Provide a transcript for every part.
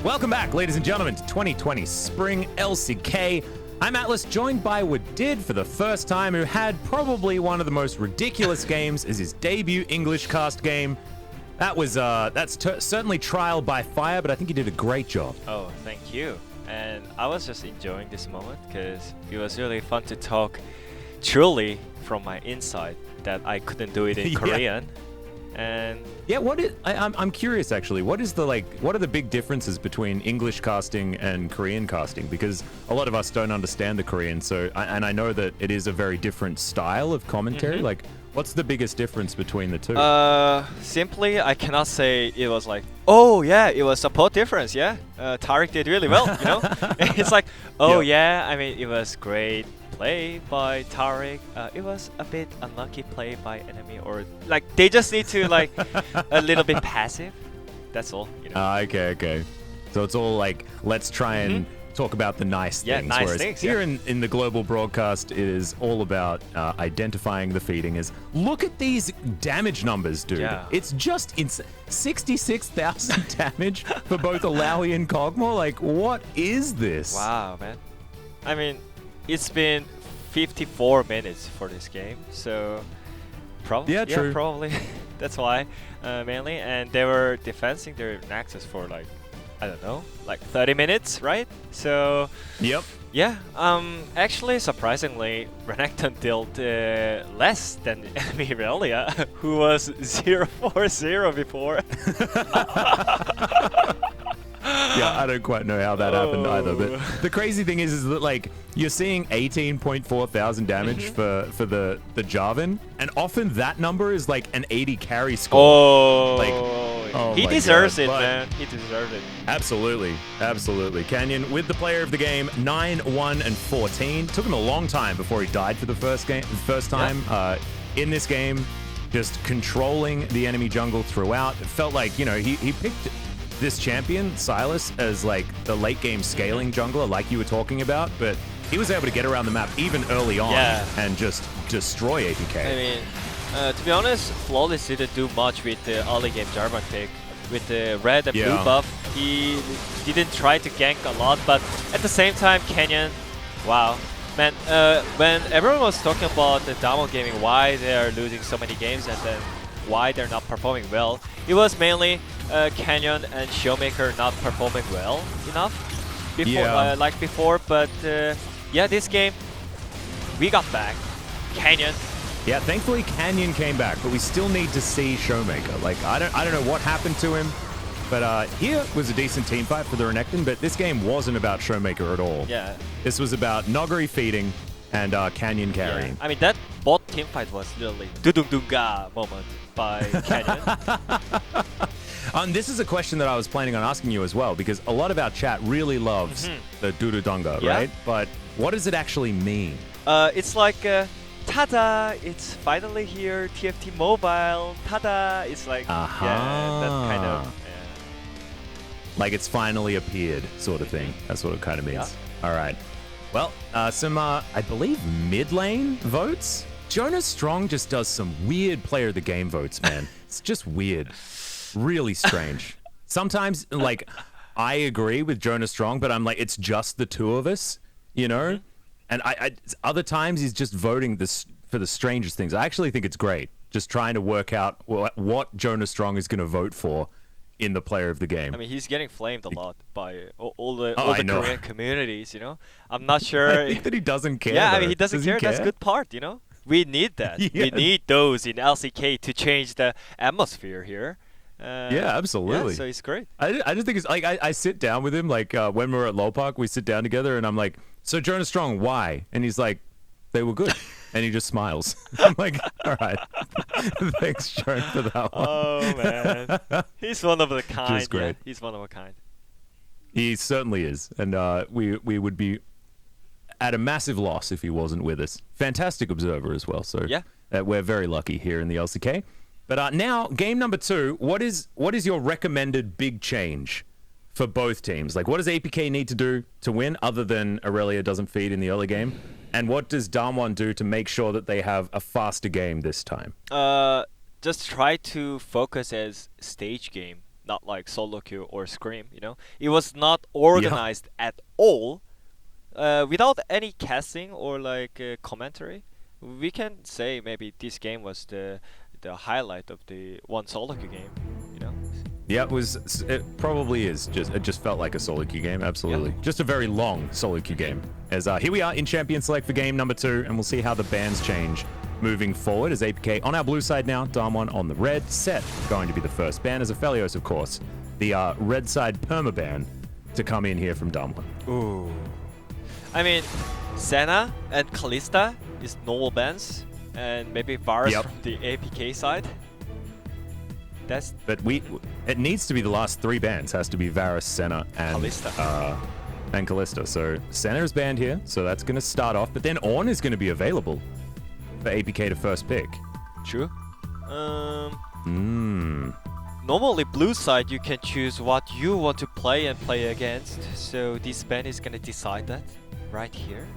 Welcome back, ladies and gentlemen, to 2020 Spring LCK. I'm Atlas, joined by Wadid for the first time, who had probably one of the most ridiculous games as his debut English cast game. That was certainly trial by fire, but I think you did a great job. Oh, thank you. And I was just enjoying this moment because it was really fun to talk truly from my inside that I couldn't do it in Korean. And yeah, I'm curious actually. What are the big differences between English casting and Korean casting? Because a lot of us don't understand the Korean, and I know that it is a very different style of commentary. Like, what's the biggest difference between the two? Simply, I cannot say it was like, oh yeah, it was support difference. Yeah, Tariq did really well. You know, it's like, oh yeah, I mean, it was great play by Tariq. It was a bit unlucky play by enemy, or like they just need to like a little bit passive. That's all. You know. Okay. So it's all like, let's try and talk about the nice things. Nice whereas things. Here in the global broadcast, it is all about identifying the feeding. Is look at these damage numbers, dude. Yeah. It's just 66,000 damage for both Alawi and Kog'Maw. Like, what is this? Wow, man. I mean, it's been 54 minutes for this game, so probably probably that's why mainly. And they were defending their Nexus for like, I don't know, like 30 minutes, right? So yeah. Actually, surprisingly, Renekton dealt less than enemy Relia, who was 0-4-0 before. Yeah, I don't quite know how that happened either. But the crazy thing is that like you're seeing 18.4 thousand damage for the Jarvan, and often that number is like an 80 carry score. He deserves it, man. He deserves it. Absolutely. Canyon with the player of the game, 9-1-14. Took him a long time before he died for the first time in this game. Just controlling the enemy jungle throughout. It felt like, you know, he picked this champion, Silas, as like the late game scaling jungler like you were talking about, but he was able to get around the map even early on and just destroy APK. I mean, to be honest, Flawless didn't do much with the early game Jarvan pick. With the red and blue buff, he didn't try to gank a lot, but at the same time, Canyon, wow. Man, when everyone was talking about the DAMWON gaming, why they are losing so many games and then why they're not performing well, it was mainly Canyon and Showmaker not performing well enough before. But yeah, this game we got back. Canyon. Yeah, thankfully Canyon came back, but we still need to see Showmaker. Like I don't know what happened to him, but here was a decent team fight for the Renekton. But this game wasn't about Showmaker at all. Yeah, this was about Noguri feeding and Canyon carrying. Yeah. I mean, that bot team fight was literally dudung-dunga moment by Canyon. This is a question that I was planning on asking you as well, because a lot of our chat really loves the dudung-dunga, right? But what does it actually mean? It's like, tada, it's finally here, TFT Mobile, tada, it's like, that kind of... Like it's finally appeared, sort of thing. That's what it kind of means. Yeah. All right. Well, some, I believe, mid-lane votes? Jonas Strong just does some weird player of the game votes, man. It's just weird. Really strange. Sometimes, like, I agree with Jonas Strong, but I'm like, it's just the two of us, you know? And I other times he's just voting for the strangest things. I actually think it's great, just trying to work out what Jonas Strong is going to vote for in the player of the game. I mean, he's getting flamed a lot by all the Korean communities, you know? I'm not sure. I think that he doesn't care. Yeah, though. I mean, he doesn't care. That's a good part, you know? We need that. We need those in LCK to change the atmosphere here. Yeah, absolutely. Yeah, so it's great. I just think it's like I sit down with him, like when we're at Low Park, we sit down together and I'm like, so Jonas Strong, why? And he's like, they were good. And he just smiles. I'm like, all right. Thanks, Joan, for that one. Oh, man. He's one of a kind. Just great. Yeah, he's one of a kind. He certainly is. And we would be at a massive loss if he wasn't with us. Fantastic observer as well. So we're very lucky here in the LCK. But now, game number 2, what is your recommended big change for both teams? Like, what does APK need to do to win other than Aurelia doesn't feed in the early game? And what does DAMWON do to make sure that they have a faster game this time? Just try to focus as stage game, not like solo queue or scream. You know, it was not organized at all. Without any casting or like commentary, we can say maybe this game was the highlight of the one solo queue game. You know. Yeah, it probably is. It just felt like a solo queue game, absolutely. Just a very long solo queue game. As here we are in Champion Select for game number 2, and we'll see how the bans change moving forward. As APK on our blue side now, DAMWON on the red. Set going to be the first ban, as Aphelios, of course, the red side perma ban to come in here from DAMWON. Ooh. I mean, Senna and Kalista is normal bans, and maybe Varus from the APK side. But it needs to be the last 3 bans. Has to be Varus, Senna, and Kalista. So Senna is banned here, so that's going to start off. But then Ornn is going to be available for APK to first pick. True. Normally, blue side you can choose what you want to play and play against. So this ban is going to decide that right here.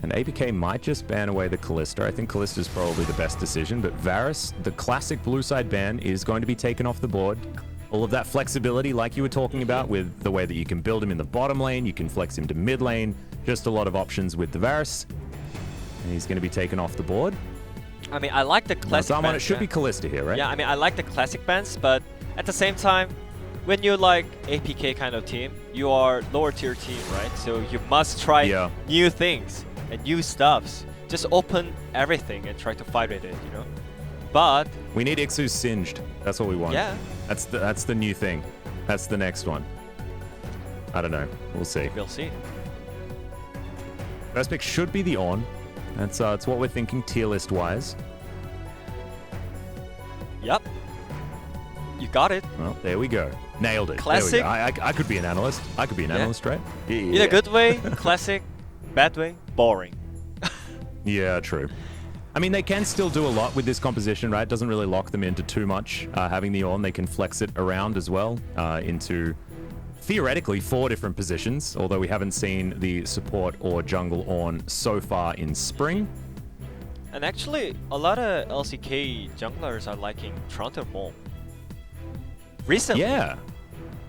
And APK might just ban away the Kalista. I think Kalista is probably the best decision, but Varus, the classic blue side ban, is going to be taken off the board. All of that flexibility, like you were talking about, with the way that you can build him in the bottom lane, you can flex him to mid lane, just a lot of options with the Varus. And he's going to be taken off the board. I mean, I like the classic bans. It should be Kalista here, right? Yeah, I mean, I like the classic bans, but at the same time, when you're like APK kind of team, you are lower tier team, right? So you must try new things and new stuffs. Just open everything and try to fight with it, you know? But we need Ixu singed. That's what we want. Yeah. That's the new thing. That's the next one. I don't know. We'll see. We'll see. First pick should be the Ornn. That's what we're thinking tier list wise. Yep. You got it. Well, there we go. Nailed it. Classic. There we go. I could be an analyst. I could be an analyst, right? Yeah. In a good way, classic. Bad way, boring. Yeah, true. I mean, they can still do a lot with this composition, right? It doesn't really lock them into too much. Having the Ornn, they can flex it around as well into theoretically 4 different positions, although we haven't seen the support or jungle Ornn so far in Spring. And actually, a lot of LCK junglers are liking Trundle more. Recently. Yeah.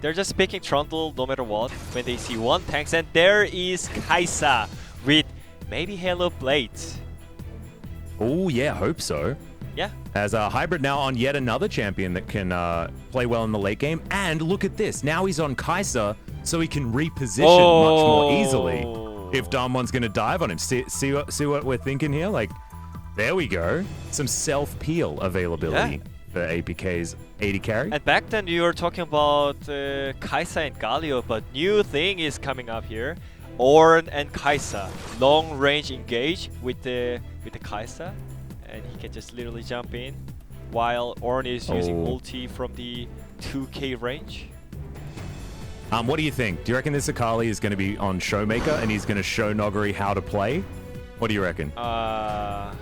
They're just picking Trundle no matter what when they see one tanks, and there is Kai'Sa with maybe Halo Blades. Oh yeah, hope so. Yeah. As a hybrid now on yet another champion that can play well in the late game. And look at this, now he's on Kai'Sa, so he can reposition much more easily if DAMWON's going to dive on him. See what we're thinking here? Like, there we go. Some self-peel availability for APK's 80 carry. And back then you were talking about Kai'Sa and Galio, but new thing is coming up here. Ornn and Kai'Sa. Long range engage with the Kai'Sa. And he can just literally jump in while Ornn is using ulti from the 2k range. What do you think? Do you reckon this Akali is going to be on Showmaker and he's going to show Noguri how to play? What do you reckon? I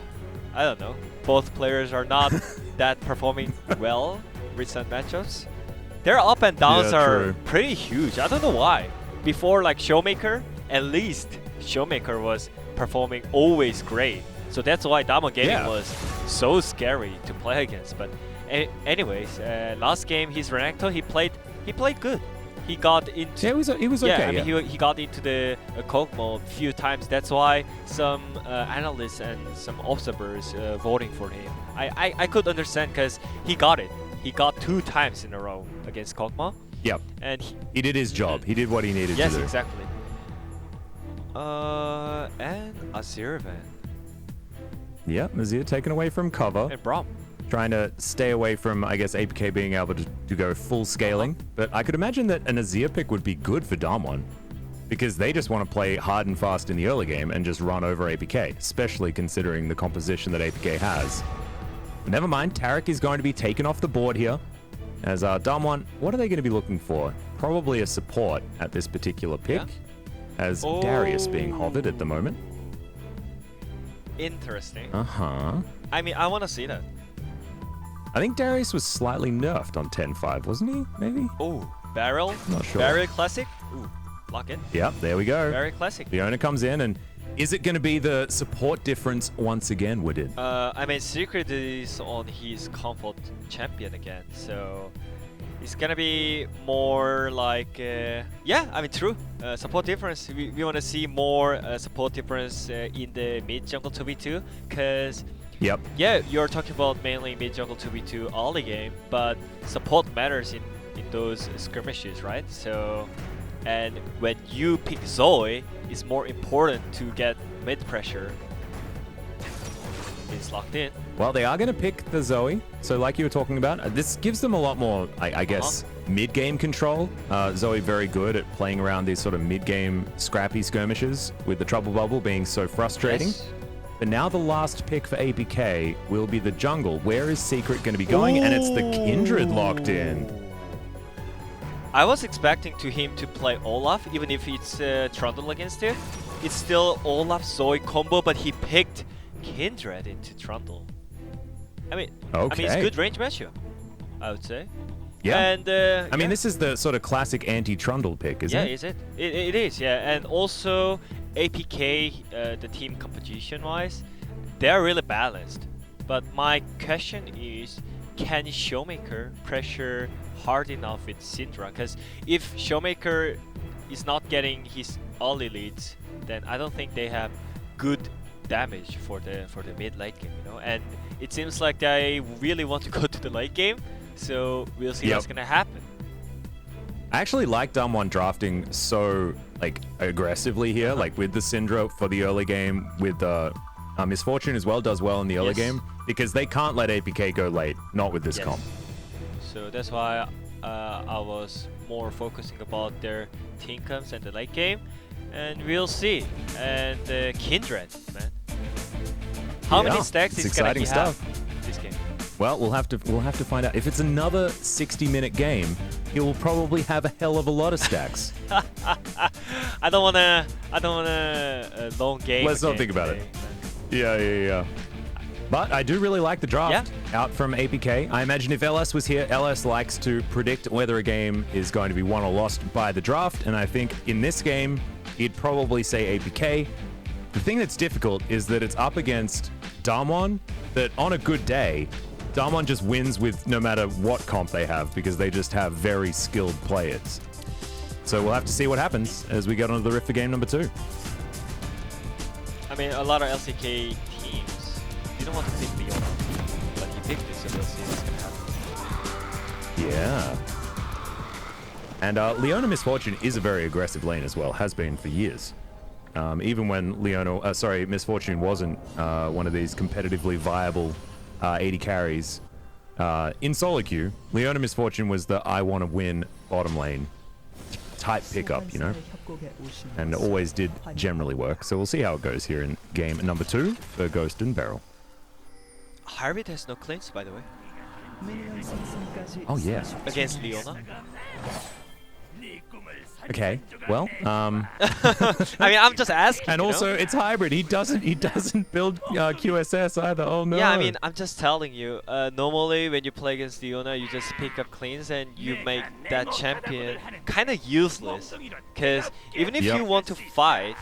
don't know. Both players are not that performing well recent matchups. Their up and downs are pretty huge. I don't know why. Before like Showmaker, at least Showmaker was performing always great. So that's why DWG Gaming was so scary to play against. But anyways, last game his Renekton, he played good. He got into he was okay. I mean, he got into the Coke mode a few times. That's why some analysts and some observers voting for him. I could understand because he got it. He got 2 times in a row against Kog'Maw. Yep. And he did his job. He did what he needed to do. Yes, exactly. And Aziravan. Yep, Azir taken away from cover. And Braum. Trying to stay away from, I guess, APK being able to go full scaling. But I could imagine that an Azir pick would be good for DAMWON, because they just want to play hard and fast in the early game and just run over APK, especially considering the composition that APK has. But never mind, Taric is going to be taken off the board here. As DAMWON, what are they going to be looking for? Probably a support at this particular pick, as Darius being hovered at the moment. Interesting. Uh-huh. I mean, I want to see that. I think Darius was slightly nerfed on 10.5, wasn't he? Maybe? Oh, Barrel? Not sure. Barrel Classic? Ooh, lock in. Yep, there we go. Barrel Classic. Fiona comes in, and is it going to be the support difference once again, Wooded? I mean, Secret is on his comfort champion again, so It's gonna be more like, yeah, I mean, true. Support difference. We want to see more support difference in the mid jungle 2v2, because Yep. yeah, you're talking about mainly mid jungle 2v2 early game, but support matters in those skirmishes, right? So, and when you pick Zoe, it's more important to get mid pressure. It's locked in. Well, they are going to pick the Zoe. So like you were talking about, this gives them a lot more, I guess, mid-game control. Zoe very good at playing around these sort of mid-game scrappy skirmishes, with the trouble bubble being so frustrating. Yes. But now the last pick for APK will be the jungle. Where is Secret going to be going? And it's the Kindred locked in. I was expecting him to play Olaf, even if it's Trundle against it. It's still Olaf Zoe combo, but he picked Kindred into Trundle. I mean, it's a good range matchup, I would say. Yeah. And I mean, this is the sort of classic anti-Trundle pick, isn't it? Yeah, is it? It is, yeah. And also APK, the team composition-wise, they're really balanced. But my question is, can Showmaker pressure hard enough with Syndra? Because if Showmaker is not getting his early leads, then I don't think they have good damage for the mid late game, you know. And it seems like they really want to go to the late game, so we'll see what's gonna happen. I actually like DAMWON drafting so aggressively here, like with the Syndra for the early game, with Misfortune as well does well in the early game, because they can't let APK go late, not with this comp. So that's why I was more focusing about their team comps and the late game, and we'll see. And Kindred, man, how many stacks is gonna he have this game? Well, we'll have to find out. If it's another 60-minute game, he will probably have a hell of a lot of stacks. I don't wanna long game. Let's not think about it. Yeah. But I do really like the draft out from APK. I imagine if LS was here, LS likes to predict whether a game is going to be won or lost by the draft, and I think in this game, he'd probably say APK. The thing that's difficult is that it's up against DAMWON, that on a good day, DAMWON just wins with no matter what comp they have, because they just have very skilled players. So we'll have to see what happens as we get onto the Rift for game number 2. I mean, a lot of LCK teams, you don't want to pick Leona, but he picked this, so we'll see what's gonna happen. Yeah. And Leona Misfortune is a very aggressive lane as well, has been for years. Even when Misfortune wasn't one of these competitively viable 80 carries in solo queue, Leona Misfortune was the I want to win bottom lane type pickup, you know, and always did generally work. So we'll see how it goes here in game number 2 for Ghost and Beryl. Hybrid has no cleanse, by the way. Oh yeah. Against Leona. Okay. Well, I mean, I'm just asking. And also, it's hybrid. He doesn't build QSS either. Oh no. Yeah, I mean, I'm just telling you. Normally, when you play against Leona, you just pick up cleans and you make that champion kind of useless. Because even if you want to fight,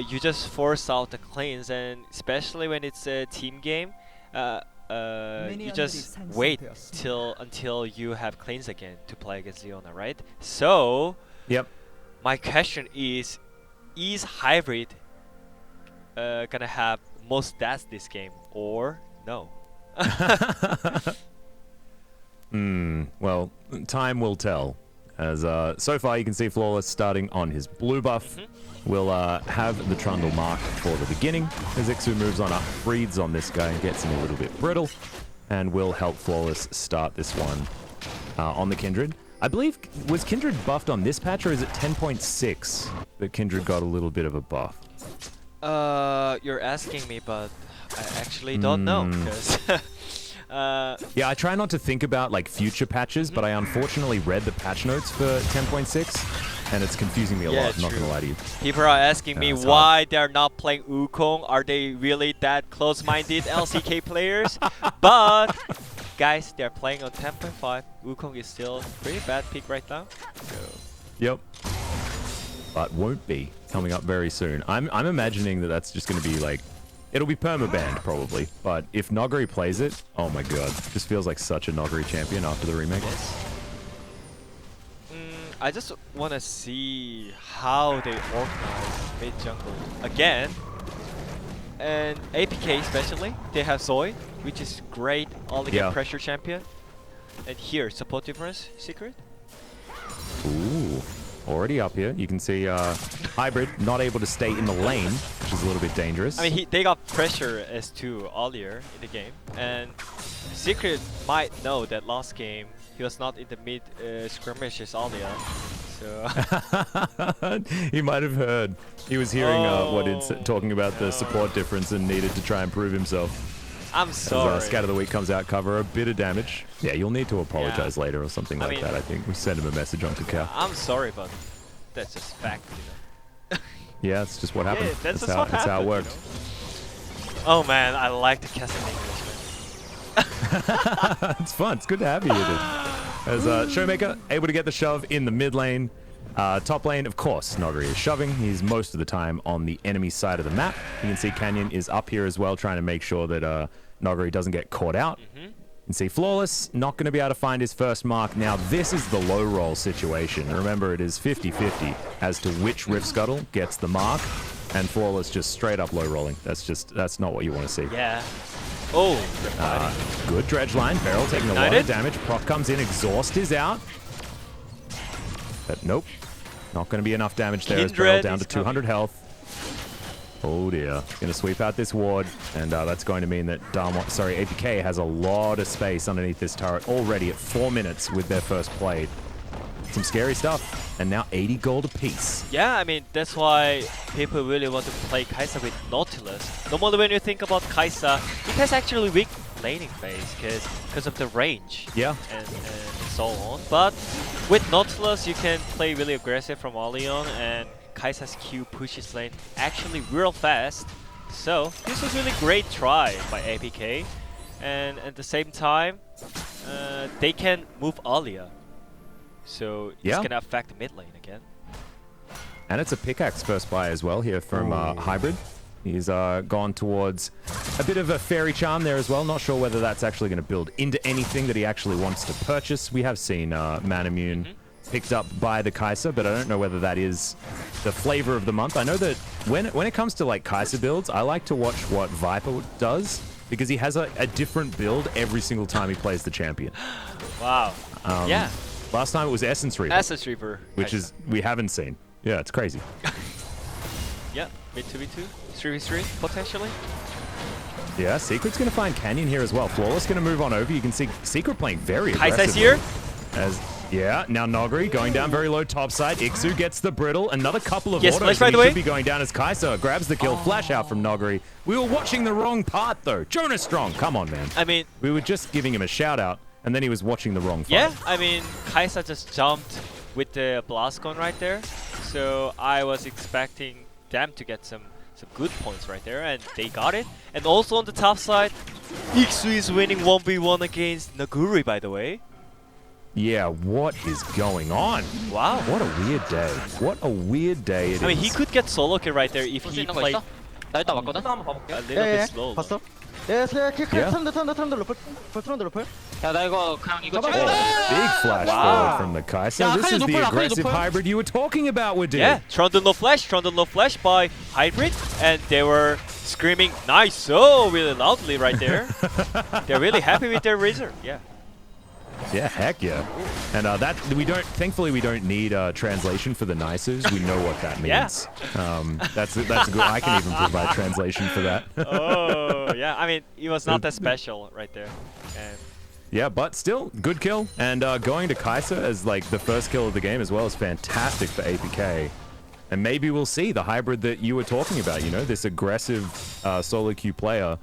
you just force out the cleans, and especially when it's a team game, you just wait until you have cleans again to play against Leona, right? So, my question is hybrid gonna have most stats this game or no? Well, time will tell. As so far you can see Flawless starting on his blue buff. We'll have the Trundle marked for the beginning. As Ixu moves on up, breathes on this guy and gets him a little bit brittle. And will help Flawless start this one on the Kindred. I believe, was Kindred buffed on this patch, or is it 10.6 that Kindred got a little bit of a buff? You're asking me, but I actually don't know. Because yeah, I try not to think about like future patches, but I unfortunately read the patch notes for 10.6, and it's confusing me a lot, I'm not gonna lie to you. People are asking me why they're not playing Wukong. Are they really that close-minded LCK players? But guys, they're playing on 10.5. Wukong is still pretty bad pick right now. So. Yep. But won't be coming up very soon. I'm imagining that that's just going to be like, it'll be perma-banned probably. But if Noguri plays it, oh my god, this feels like such a Noguri champion after the remake. Yes. I just want to see how they organize mid jungle again. And APK especially, they have Zoe, which is great all again pressure champion. And here, support difference, Secret. Ooh, already up here. You can see Hybrid not able to stay in the lane, which is a little bit dangerous. I mean, they got pressure S2 earlier in the game. And Secret might know that last game he was not in the mid skirmishes earlier. So he might have heard. He was hearing what it's talking about the support difference and needed to try and prove himself. I'm sorry. As Scat of the Week comes out, cover a bit of damage. Yeah, you'll need to apologize later or something like that. I think we send him a message on Kakao. I'm sorry, but that's just fact. You know? Yeah, it's just what happened. Yeah, that's just what happened. That's how it worked. You know? Oh man, I like the cast in English, man. It's fun. It's good to have you here, dude. As Showmaker able to get the shove in the mid lane. Top lane, of course, Noguri is shoving. He's most of the time on the enemy side of the map. You can see Canyon is up here as well, trying to make sure that Noguri doesn't get caught out. You can see Flawless not going to be able to find his first mark. Now, this is the low roll situation. Remember, it is 50-50 as to which Rift Scuttle gets the mark, and Flawless just straight up low rolling. That's not what you want to see. Yeah. Oh, good dredge line. Barrel taking a lot of damage. Proc comes in, exhaust is out. But nope. Not going to be enough damage there as Barrel down to 200 health. Oh dear. Going to sweep out this ward, and that's going to mean that APK has a lot of space underneath this turret already at 4 minutes with their first play. Some scary stuff. And now 80 gold apiece. Yeah, I mean, that's why people really want to play Kai'Sa with Nautilus. Normally when you think about Kai'Sa, it has actually weak laning phase because of the range. Yeah. And so on. But with Nautilus, you can play really aggressive from early on, and Kai'Sa's Q pushes lane actually real fast. So this was really great try by APK. And at the same time, they can move earlier. So it's going to affect the mid lane again. And it's a pickaxe first buy as well here from Hybrid. He's gone towards a bit of a fairy charm there as well. Not sure whether that's actually going to build into anything that he actually wants to purchase. We have seen Manamune picked up by the Kai'Sa, but I don't know whether that is the flavor of the month. I know that when it comes to like Kai'Sa builds, I like to watch what Viper does because he has a different build every single time he plays the champion. Wow. Yeah. Last time it was Essence Reaver. Essence Reaver. Which is, we haven't seen. Yeah, it's crazy. Yeah, mid 2v2, 3v3, potentially. Yeah, Secret's going to find Canyon here as well. Flawless going to move on over. You can see Secret playing very Kai'Sa's aggressively. here. Now Noguri going down very low top side. Ixu gets the brittle. Another couple of autos. Flash right away. Should be going down as Kai'Sa grabs the kill. Flash out from Noguri. We were watching the wrong part though. Jonas Strong, come on, man. I mean, we were just giving him a shout out, and then he was watching the wrong fight. Yeah, I mean, Kai'Sa just jumped with the blast gun right there. So I was expecting them to get some good points right there, and they got it. And also on the top side, Ixu is winning 1v1 against Noguri, by the way. Yeah, what is going on? Wow. What a weird day. What a weird day it is. I mean, he could get solo kill right there if he played a little bit slow. 봤어? 예, 트런드 로플. 야, 나 이거 그냥 이거 big flash forward from the Kai'Sa. This is the aggressive hybrid you were talking about with Yeah, Trundle no flash by Hybrid, and they were screaming nice so really loudly right there. They're really happy with their Razor. Yeah. Yeah, heck yeah. And thankfully we don't need translation for the Nices. We know what that means. Yeah. That's good. I can even provide translation for that. Oh, yeah. I mean, it was not that special right there. And yeah, but still, good kill. And going to Kai'Sa as like the first kill of the game as well is fantastic for APK. And maybe we'll see the hybrid that you were talking about, you know, this aggressive solo queue player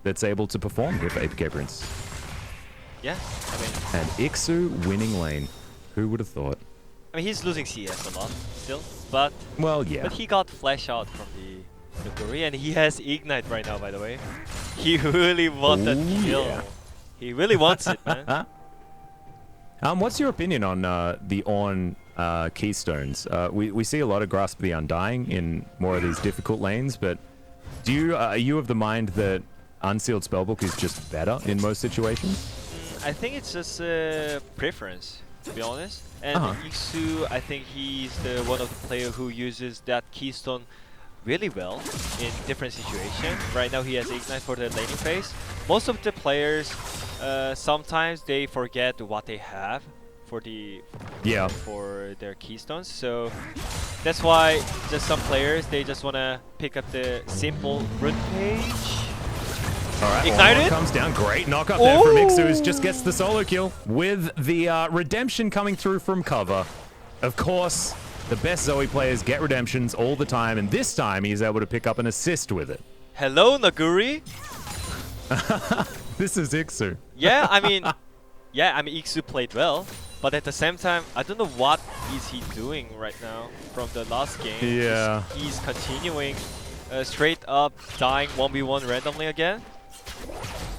that's able to perform here for APK Prince. Yeah, I mean... And Ixu winning lane. Who would have thought? I mean, he's losing CS a lot still, but... Well, yeah. But he got flash out from the Noguri, and he has Ignite right now, by the way. He really wants that kill. Yeah. He really wants it, man. What's your opinion on the Ornn keystones? We see a lot of Grasp of the Undying in more of these difficult lanes, but are you of the mind that Unsealed Spellbook is just better in most situations? I think it's just a preference. to be honest. And Iksu, I think he's the one of the players who uses that keystone really well in different situations. Right now he has Ignite for the laning phase. Most of the players, sometimes they forget what they have for their keystones. So that's why just some players, they just want to pick up the simple rune page. Alright, Ignited? comes down. Great knock up there from Iksu, who just gets the solo kill with the redemption coming through from cover. Of course, the best Zoe players get redemptions all the time, and this time he's able to pick up an assist with it. Hello, Naguri. This is Iksu. Yeah, I mean, Iksu played well, but at the same time, I don't know what is he doing right now from the last game. Yeah. He's continuing straight up dying 1v1 randomly again.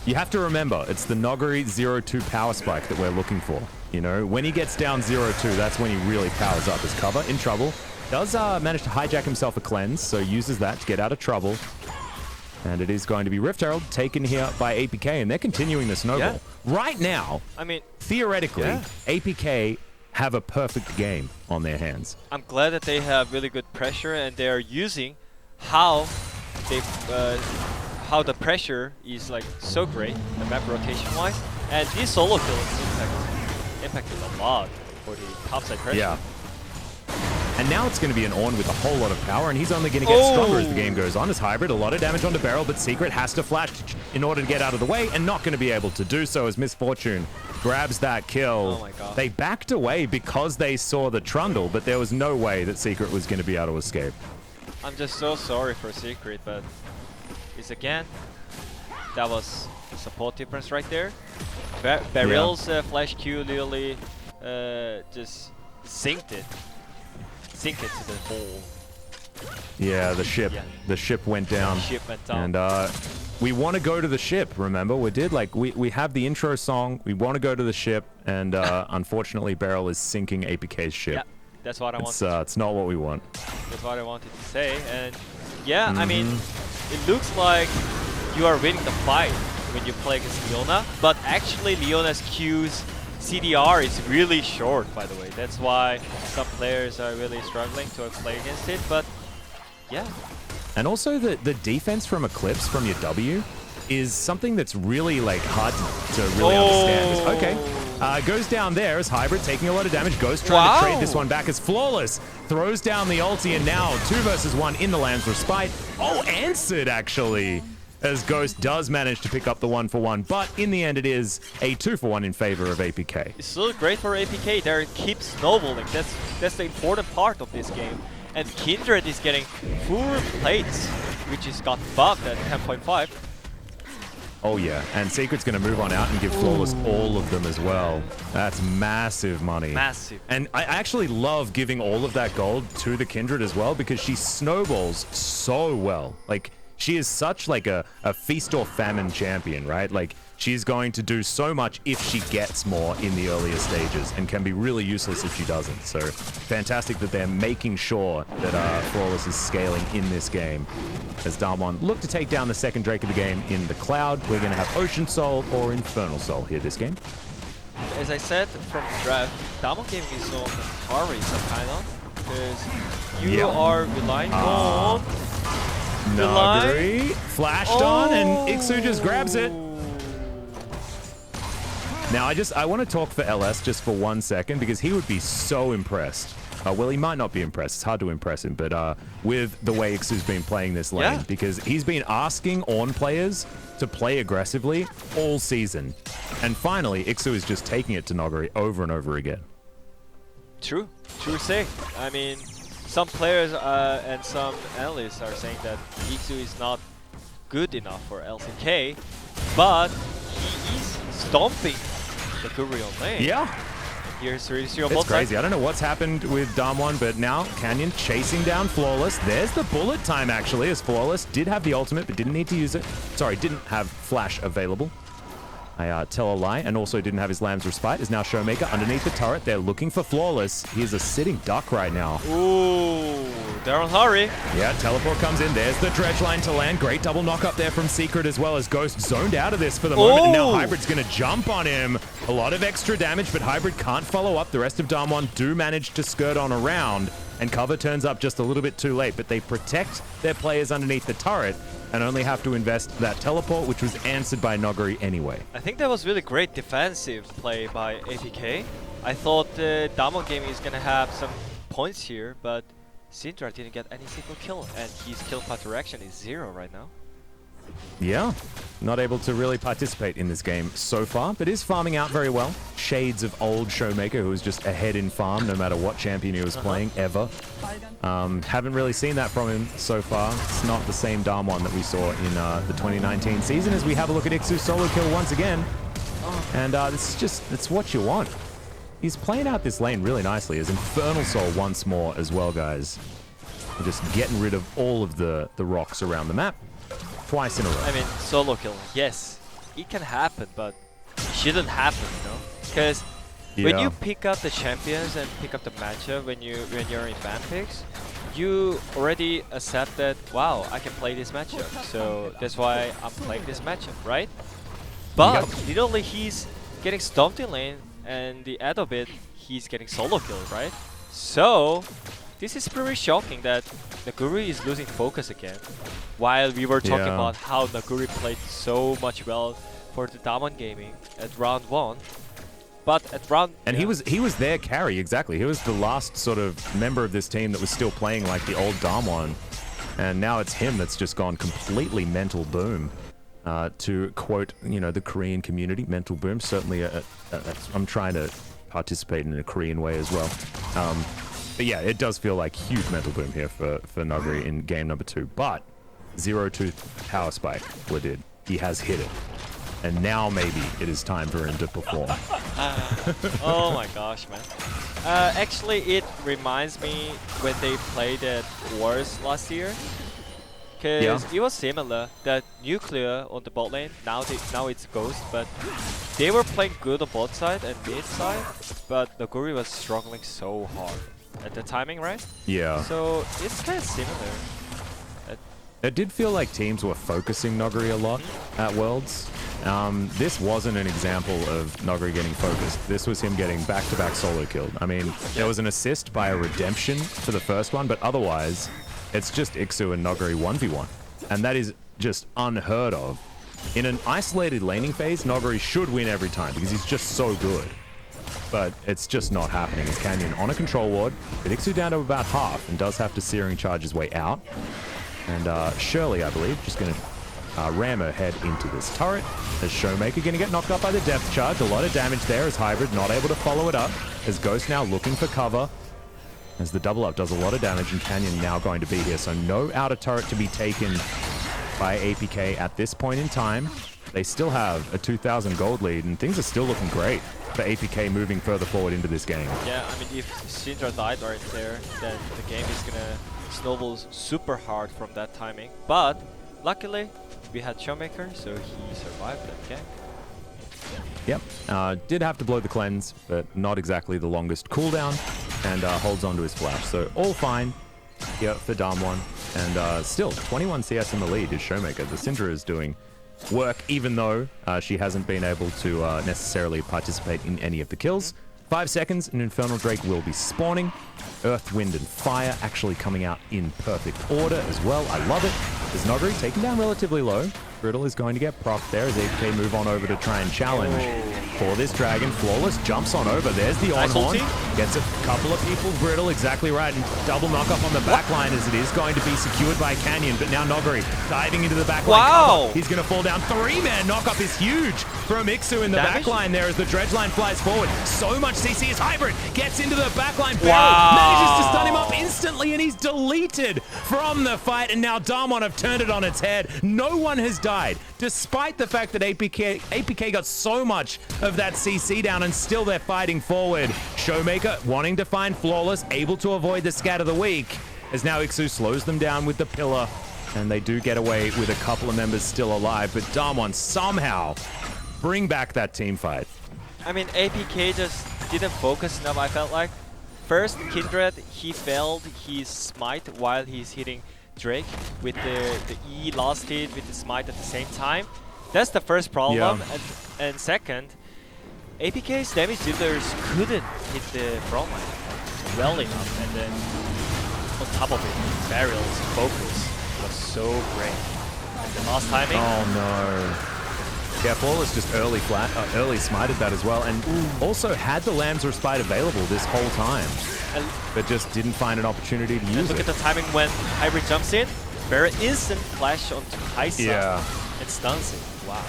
You have to remember, it's the Noguri 0-2 power spike that we're looking for. You know, when he gets down 0-2, that's when he really powers up. His cover in trouble. Does manage to hijack himself a cleanse, so uses that to get out of trouble. And it is going to be Rift Herald taken here by APK, and they're continuing the snowball. Yeah. Right now, I mean, theoretically, APK have a perfect game on their hands. I'm glad that they have really good pressure, and they are using how the pressure is like so great, the map rotation wise, and these solo kills impacted a lot for the topside pressure. Yeah. And now it's going to be an Ornn with a whole lot of power, and he's only going to get stronger as the game goes on. As Hybrid, a lot of damage onto Beryl, but Secret has to flash in order to get out of the way, and not going to be able to do so as Misfortune grabs that kill. Oh my god. They backed away because they saw the Trundle, but there was no way that Secret was going to be able to escape. I'm just so sorry for Secret, but it's again, that was the support difference right there. Beryl's flash Q literally just synced it to the hole. Yeah, the ship went down. The ship went down. And we want to go to the ship, remember? We have the intro song, we want to go to the ship, and unfortunately Beryl is sinking APK's ship. Yeah, that's what I wanted. It's not what we want. That's what I wanted to say, and yeah, I mean, it looks like you are winning the fight when you play against Leona, but actually Leona's Q's CDR is really short, by the way. That's why some players are really struggling to play against it, but yeah. And also the defense from Eclipse from your W is something that's really like hard to really understand. Okay, goes down there as Hybrid taking a lot of damage. Ghost trying to trade this one back as Flawless throws down the ulti, and now 2 versus 1 in the Lamb's Respite. Oh, answered actually, as Ghost does manage to pick up the 1-for-1, but in the end it is a 2-for-1 in favor of APK. It's still great for APK. They keep snowballing. That's the important part of this game. And Kindred is getting full plates, which is got buffed at 10.5. Oh yeah, and Secret's going to move on out and give Flawless all of them as well. That's massive money. Massive. And I actually love giving all of that gold to the Kindred as well, because she snowballs so well. Like, she is such like a feast or famine champion, right? Like, she's going to do so much if she gets more in the earlier stages, and can be really useless if she doesn't. So fantastic that they're making sure that Flawless is scaling in this game. As DAMWON look to take down the second Drake of the game in the Cloud, we're going to have Ocean Soul or Infernal Soul here this game. As I said from the draft, DAMWON game is on the car racer kind of, because you are relying on Naguri flashed on, and Iksu just grabs it. Now, I want to talk for LS just for 1 second, because he would be so impressed. Well, he might not be impressed. It's hard to impress him, but with the way Iksu's been playing this lane, because he's been asking Ornn players to play aggressively all season. And finally, Iksu is just taking it to Noguri over and over again. True say. I mean, some players and some analysts are saying that Iksu is not good enough for LCK, but he is stomping the Guri on lane. Yeah. Here's 3-0 It's crazy. I don't know what's happened with DAMWON, but now Canyon chasing down Flawless. There's the bullet time, actually, as Flawless did have the ultimate, but didn't need to use it. Sorry, didn't have Flash available. I tell a lie, and also didn't have his Lamb's Respite. Is now Showmaker underneath the turret. They're looking for Flawless. He's a sitting duck right now. Ooh, they're on hurry. Yeah, teleport comes in. There's the dredge line to land. Great double knock up there from Secret as well as Ghost zoned out of this for the moment. And now Hybrid's going to jump on him. A lot of extra damage, but Hybrid can't follow up. The rest of DAMWON do manage to skirt on around, and cover turns up just a little bit too late, but they protect their players underneath the turret and only have to invest that teleport, which was answered by Noguri anyway. I think that was really great defensive play by APK. I thought DAMWON Gaming is going to have some points here, but Syndra didn't get any single kill, and his kill path direction is 0 right now. Yeah, not able to really participate in this game so far, but is farming out very well. Shades of old Showmaker, who was just ahead in farm no matter what champion he was playing, ever. Haven't really seen that from him so far. It's not the same DAMWON that we saw in the 2019 season, as we have a look at Ixu solo kill once again. And this is just, it's what you want. He's playing out this lane really nicely as Infernal Soul once more as well, guys. We're just getting rid of all of the rocks around the map. Twice in a row. I mean, solo kill, yes, it can happen, but it shouldn't happen, you know? Because when you pick up the champions and pick up the matchup when you're in ban picks, you already accept that, wow, I can play this matchup, so that's why I'm playing this matchup, right? But literally he's getting stomped in lane, and the add of it, he's getting solo killed, right? So this is pretty shocking that Noguri is losing focus again, while we were talking about how Noguri played so much well for the DAMWON Gaming at round 1. But at round... And he was their carry, exactly. He was the last sort of member of this team that was still playing like the old DAMWON. And now it's him that's just gone completely mental boom. To quote, you know, the Korean community, mental boom. Certainly, I'm trying to participate in a Korean way as well. But yeah, it does feel like huge mental boom here for Noguri in game number 2. But 0-2 power spike, what did? He has hit it. And now maybe it is time for him to perform. Oh my gosh, man. Actually, it reminds me when they played at Wars last year. Because it was similar, that Nuclear on the bot lane, now it's Ghost, but they were playing good on bot side and mid side, but Noguri was struggling so hard at the timing, right? Yeah. So it's kind of similar. It did feel like teams were focusing Noguri a lot at Worlds. This wasn't an example of Noguri getting focused. This was him getting back-to-back solo killed. I mean, there was an assist by a redemption for the first one, but otherwise, it's just Ixu and Noguri 1v1. And that is just unheard of. In an isolated laning phase, Noguri should win every time because he's just so good. But it's just not happening. As Canyon on a control ward, but Ixu down to about half and does have to Searing Charge his way out. And Shirley, I believe, just going to ram her head into this turret. As Showmaker going to get knocked up by the depth charge. A lot of damage there as Hybrid not able to follow it up. As Ghost now looking for cover. As the double up does a lot of damage, and Canyon now going to be here. So no outer turret to be taken by APK at this point in time. They still have a 2,000 gold lead, and things are still looking great for APK moving further forward into this game. Yeah, I mean, if Syndra died right there, then the game is going to snowball super hard from that timing. But luckily, we had Showmaker, so he survived that gank. Yep, did have to blow the cleanse, but not exactly the longest cooldown, and holds on to his flash. So all fine here for DAMWON, and still 21 CS in the lead is Showmaker. The Syndra is doing work, even though she hasn't been able to necessarily participate in any of the kills. 5 seconds, and Infernal Drake will be spawning. Earth, Wind, and Fire actually coming out in perfect order as well. I love it. As Noguri taken down relatively low. Brittle is going to get procced there as APK move on over to try and challenge for this dragon. Flawless jumps on over. There's the on-horn. Gets a couple of people. Brittle, exactly right. And double knock up on the back line as it is going to be secured by Canyon. But now Noguri diving into the back line. Wow! He's going to fall down. 3-man knock-up is huge from Ixu in the back line there as the dredge line flies forward. So much CC as Hybrid gets into the back line. Manages to stun him up instantly, and he's deleted from the fight. And now DAMWON have turned it on its head. No one has died, despite the fact that APK got so much of that CC down, and still they're fighting forward. Showmaker wanting to find Flawless, able to avoid the scat of the week, as now Ixu slows them down with the pillar, and they do get away with a couple of members still alive, but DAMWON somehow bring back that team fight. I mean, APK just didn't focus enough, I felt like. first Kindred, he failed his smite while he's hitting Drake with the E last hit with the smite at the same time. That's the first problem. And second, APK's damage dealers couldn't hit the front line well enough, and then on top of it, Barrel's focus was so great. And the last timing. Oh no. Yeah, Flawless just early smited that as well, and also had the Lamb's Respite available this whole time, but just didn't find an opportunity to use it. Look at the timing when Hybrid jumps in. Barrel instant flash onto Kaisa and stuns it. Wow.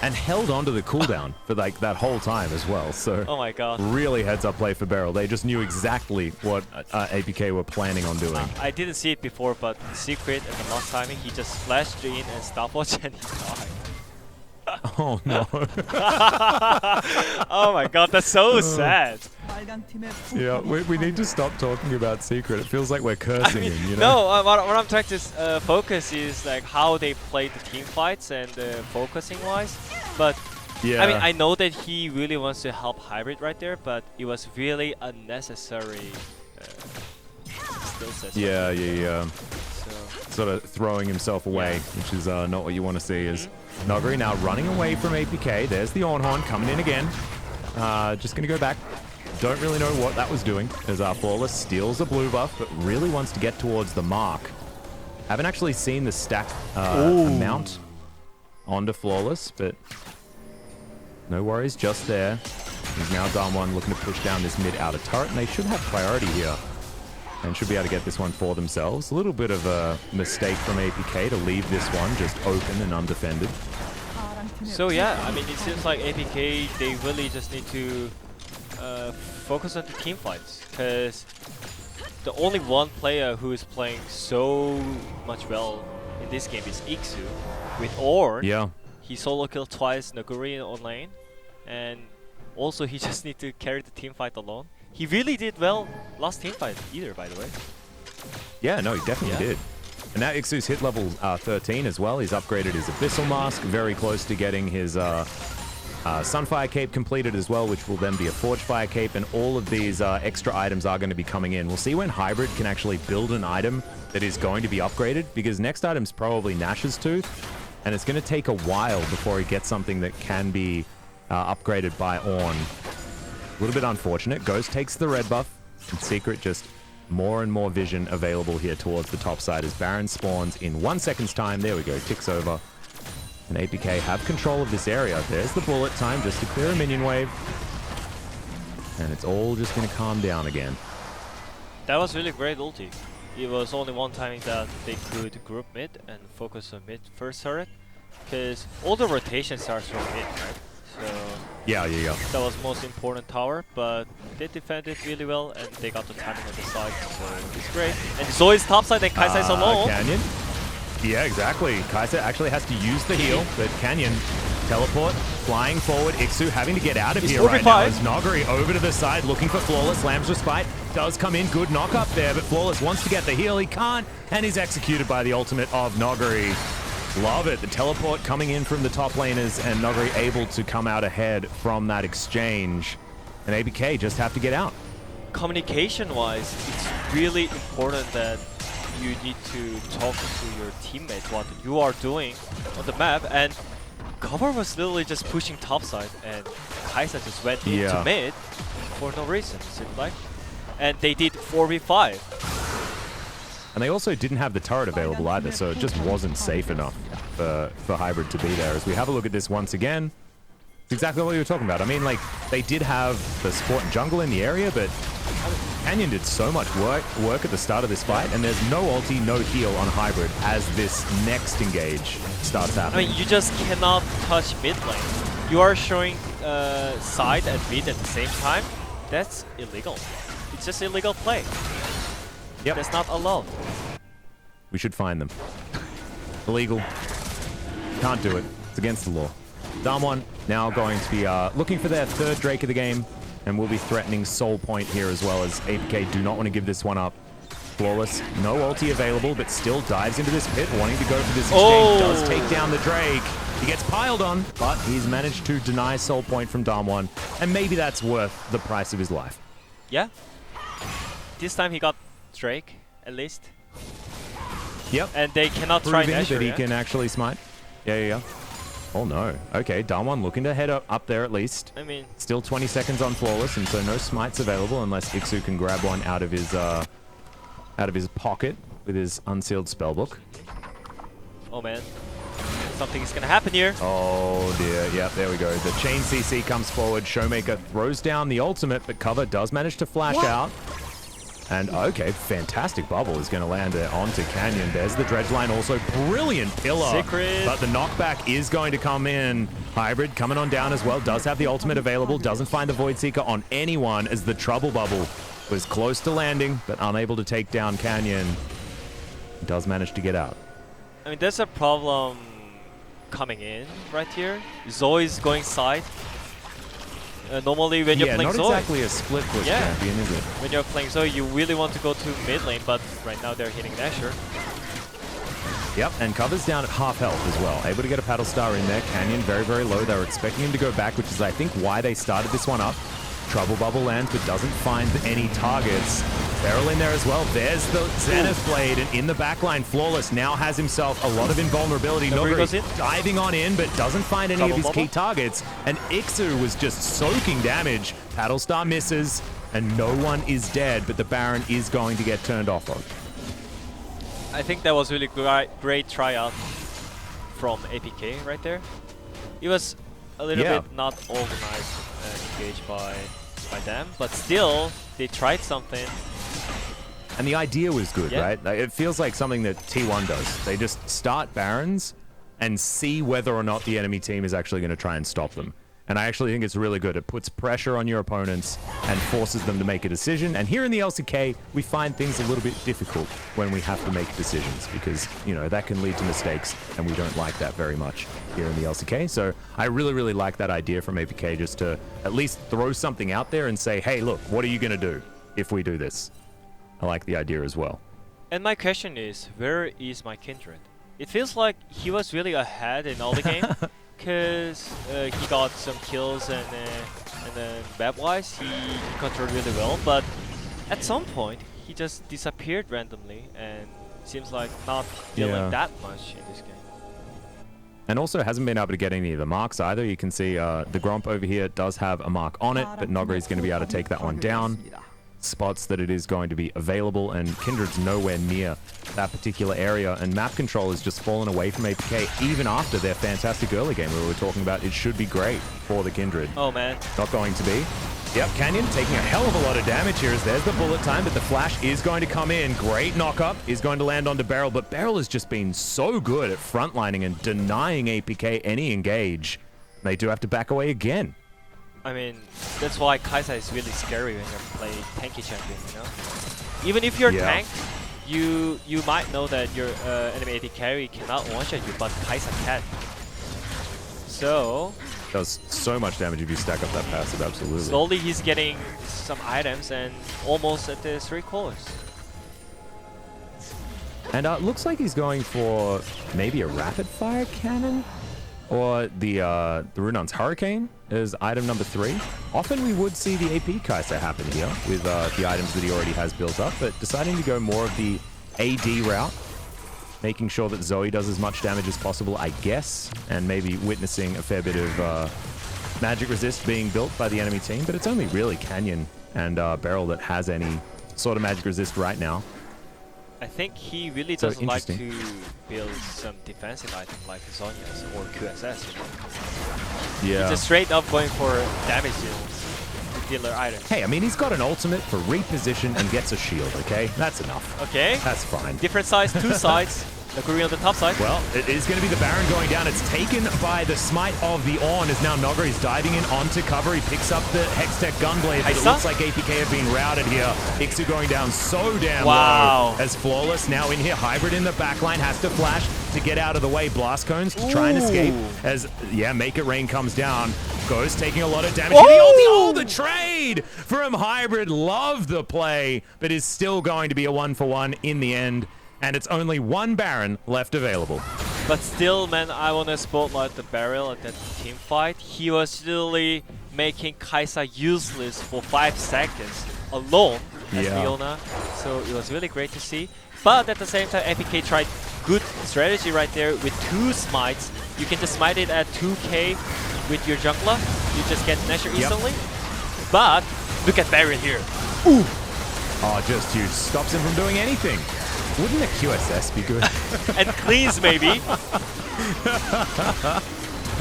And held onto the cooldown for like that whole time as well. So oh my god. Really heads up play for Beryl. They just knew exactly what APK were planning on doing. I didn't see it before, but Secret at the last timing, he just flashed in and stopwatch and he died. Oh no. Oh my god, that's so sad. Yeah, we need to stop talking about Secret. It feels like we're cursing him, you know? No, what I'm trying to focus is like how they played the team fights and focusing wise. But yeah. I mean, I know that he really wants to help Hybrid right there, but it was really unnecessary skill set. Yeah. So. Sort of throwing himself away, which is not what you want to see. Is Noguri now running away from APK. There's the Ornhorn coming in again. Just going to go back. Don't really know what that was doing, as Flawless steals a blue buff, but really wants to get towards the mark. Haven't actually seen the stack amount onto Flawless, but no worries, just there. He's now DAMWON looking to push down this mid-outer turret, and they should have priority here. And should be able to get this one for themselves. A little bit of a mistake from APK to leave this one just open and undefended. So yeah, I mean, it seems like APK, they really just need to focus on the team fights, because the only one player who is playing so much well in this game is Iksu. With Orn, he solo killed twice Noguri on lane, and also he just need to carry the team fight alone. He really did well last team fight either, by the way. Yeah, no, he definitely did. And now Iksu's hit level 13 as well. He's upgraded his Abyssal Mask, very close to getting his Sunfire Cape completed as well, which will then be a Forgefire Cape, and all of these extra items are going to be coming in. We'll see when Hybrid can actually build an item that is going to be upgraded, because next item's probably Nash's Tooth, and it's going to take a while before he gets something that can be upgraded by Ornn. A little bit unfortunate. Ghost takes the red buff, and Secret just more and more vision available here towards the top side as Baron spawns in 1 second's time. There we go, ticks over. And APK have control of this area. There's the bullet time just to clear a minion wave. And it's all just going to calm down again. That was really great ulti. It was only one time that they could group mid and focus on mid first turret, because all the rotation starts from mid, right? So yeah. That was most important tower, but they defended really well and they got the timing on the side, so it's great. And Zoe's top side and Kaisa is alone. Canyon. Yeah, exactly. Kaisa actually has to use the heal, but Canyon teleport, flying forward. Iksu having to get out of here right now as Noguri over to the side looking for Flawless. Lamb's Respite does come in. Good knock up there, but Flawless wants to get the heal. He can't, and he's executed by the ultimate of Noguri. Love it. The teleport coming in from the top laners, and Noguri able to come out ahead from that exchange. And APK just have to get out. Communication-wise, it's really important that you need to talk to your teammates what you are doing on the map, and Cover was literally just pushing topside, and Kaisa just went into mid for no reason, it seemed like. And they did 4v5. And they also didn't have the turret available either, so it just wasn't safe enough for Hybrid to be there. As we have a look at this once again, it's exactly what you were talking about. I mean, like, they did have the support and jungle in the area, but Canyon did so much work at the start of this fight, and there's no ulti, no heal on Hybrid as this next engage starts happening. I mean, you just cannot touch mid lane. You are showing side and mid at the same time. That's illegal. It's just illegal play. Yep. That's not allowed. We should find them. Illegal. Can't do it. It's against the law. DAMWON now going to be looking for their third Drake of the game, and will be threatening Soul Point here as well, as APK do not want to give this one up. Flawless, no ulti available, but still dives into this pit, wanting to go for this exchange. Does take down the Drake. He gets piled on, but he's managed to deny Soul Point from DAMWON, and maybe that's worth the price of his life. Yeah. This time he got Drake, at least. Yep. And they cannot try Proving Nashor, that he yeah? can actually smite. Yeah. Oh no. Okay, DAMWON looking to head up there at least. I mean, Still 20 seconds on Flawless, and so no smites available unless Ixu can grab one out of his pocket with his unsealed spellbook. oh man. Something is gonna happen here. Oh dear. Yep, there we go. The chain CC comes forward. Showmaker throws down the ultimate, but Cover does manage to flash out. And okay, fantastic bubble is going to land onto Canyon. There's the dredge line, also brilliant pillar. Secret. But the knockback is going to come in. Hybrid coming on down as well. Does have the ultimate available. Doesn't find the Void Seeker on anyone as the trouble bubble was close to landing, but unable to take down Canyon. Does manage to get out. I mean, there's a problem coming in right here. Zoe's going side. Normally when you're playing not Zoe, exactly a split push champion, is it? when you're playing Zoe, you really want to go to mid lane, but right now they're hitting Nashor. Yep, and Cover's down at half health as well. Able to get a Paddle Star in there. Canyon very, very low. They were expecting him to go back, which is, I think, why they started this one up. Trouble Bubble lands, but doesn't find any targets. Beryl in there as well. There's the Zenith Blade, and in the backline, Flawless now has himself a lot of invulnerability. Noguri diving on in, but doesn't find any of his key targets. And Ixu was just soaking damage. Paddle Star misses, and no one is dead, but the Baron is going to get turned off on. I think that was really great tryout from APK right there. It was a little bit not organized and engaged by them, but still they tried something. And the idea was good, right? Like, it feels like something that T1 does. They just start Barons and see whether or not the enemy team is actually going to try and stop them. And I actually think it's really good. It puts pressure on your opponents and forces them to make a decision. And here in the LCK, we find things a little bit difficult when we have to make decisions because, you know, that can lead to mistakes, and we don't like that very much here in the LCK. So I really, really like that idea from APK, just to at least throw something out there and say, hey, look, what are you going to do if we do this? I like the idea as well. And my question is, where is my Kindred? It feels like he was really ahead in all the game. Because he got some kills and then map-wise he controlled really well, but at some point he just disappeared randomly and seems like not dealing that much in this game. And also hasn't been able to get any of the marks either. You can see the Gromp over here does have a mark on it, but Nogari's going to be able to take that one down. Spots that it is going to be available, and Kindred's nowhere near that particular area, and map control has just fallen away from APK even after their fantastic early game we were talking about. It should be great for the Kindred. Oh man. Not going to be. Yep, Canyon taking a hell of a lot of damage here as there's the bullet time, but the flash is going to come in. Great knock-up is going to land onto Beryl, but Beryl has just been so good at frontlining and denying APK any engage. They do have to back away again. I mean, that's why Kai'Sa is really scary when you play tanky champion, you know? Even if you're tank, you might know that your enemy AD carry cannot one-shot you, but Kai'Sa can. So... does so much damage if you stack up that passive, absolutely. Slowly he's getting some items and almost at the 3 cores. And it looks like he's going for maybe a rapid fire cannon? Or the Runon's Hurricane is item number 3. Often we would see the AP Kai'Sa happen here with the items that he already has built up, but deciding to go more of the AD route, making sure that Zoe does as much damage as possible, I guess, and maybe witnessing a fair bit of magic resist being built by the enemy team, but it's only really Canyon and Beryl that has any sort of magic resist right now. I think he really doesn't like to build some defensive item like Zhonya's or QSS, you know? Yeah. He's just straight up going for damage dealer items. Hey, I mean, he's got an ultimate for reposition and gets a shield, okay? That's enough. Okay. That's fine. Different sides, 2 sides. Noguri on the top side. Well, it is going to be the Baron going down. It's taken by the smite of the Ornn as now Nogari's diving in onto cover. He picks up the Hextech Gunblade, but it looks like APK have been routed here. Ixu going down so damn low as Flawless now in here. Hybrid in the backline has to flash to get out of the way. Blast Cones to try and escape as, Make It Rain comes down. Goes taking a lot of damage. The trade from Hybrid. Love the play, but is still going to be a 1-for-1 in the end. And it's only 1 Baron left available. But still, man, I want to spotlight the Beryl at that team fight. He was literally making Kai'Sa useless for 5 seconds. alone as Yeah. Leona, so it was really great to see. But at the same time, APK tried good strategy right there with 2 smites. You can just smite it at 2k with your jungler. You just get Nashor instantly. But look at Baron here. Ooh! Oh, just huge. Stops him from doing anything. Wouldn't a QSS be good? And cleans maybe.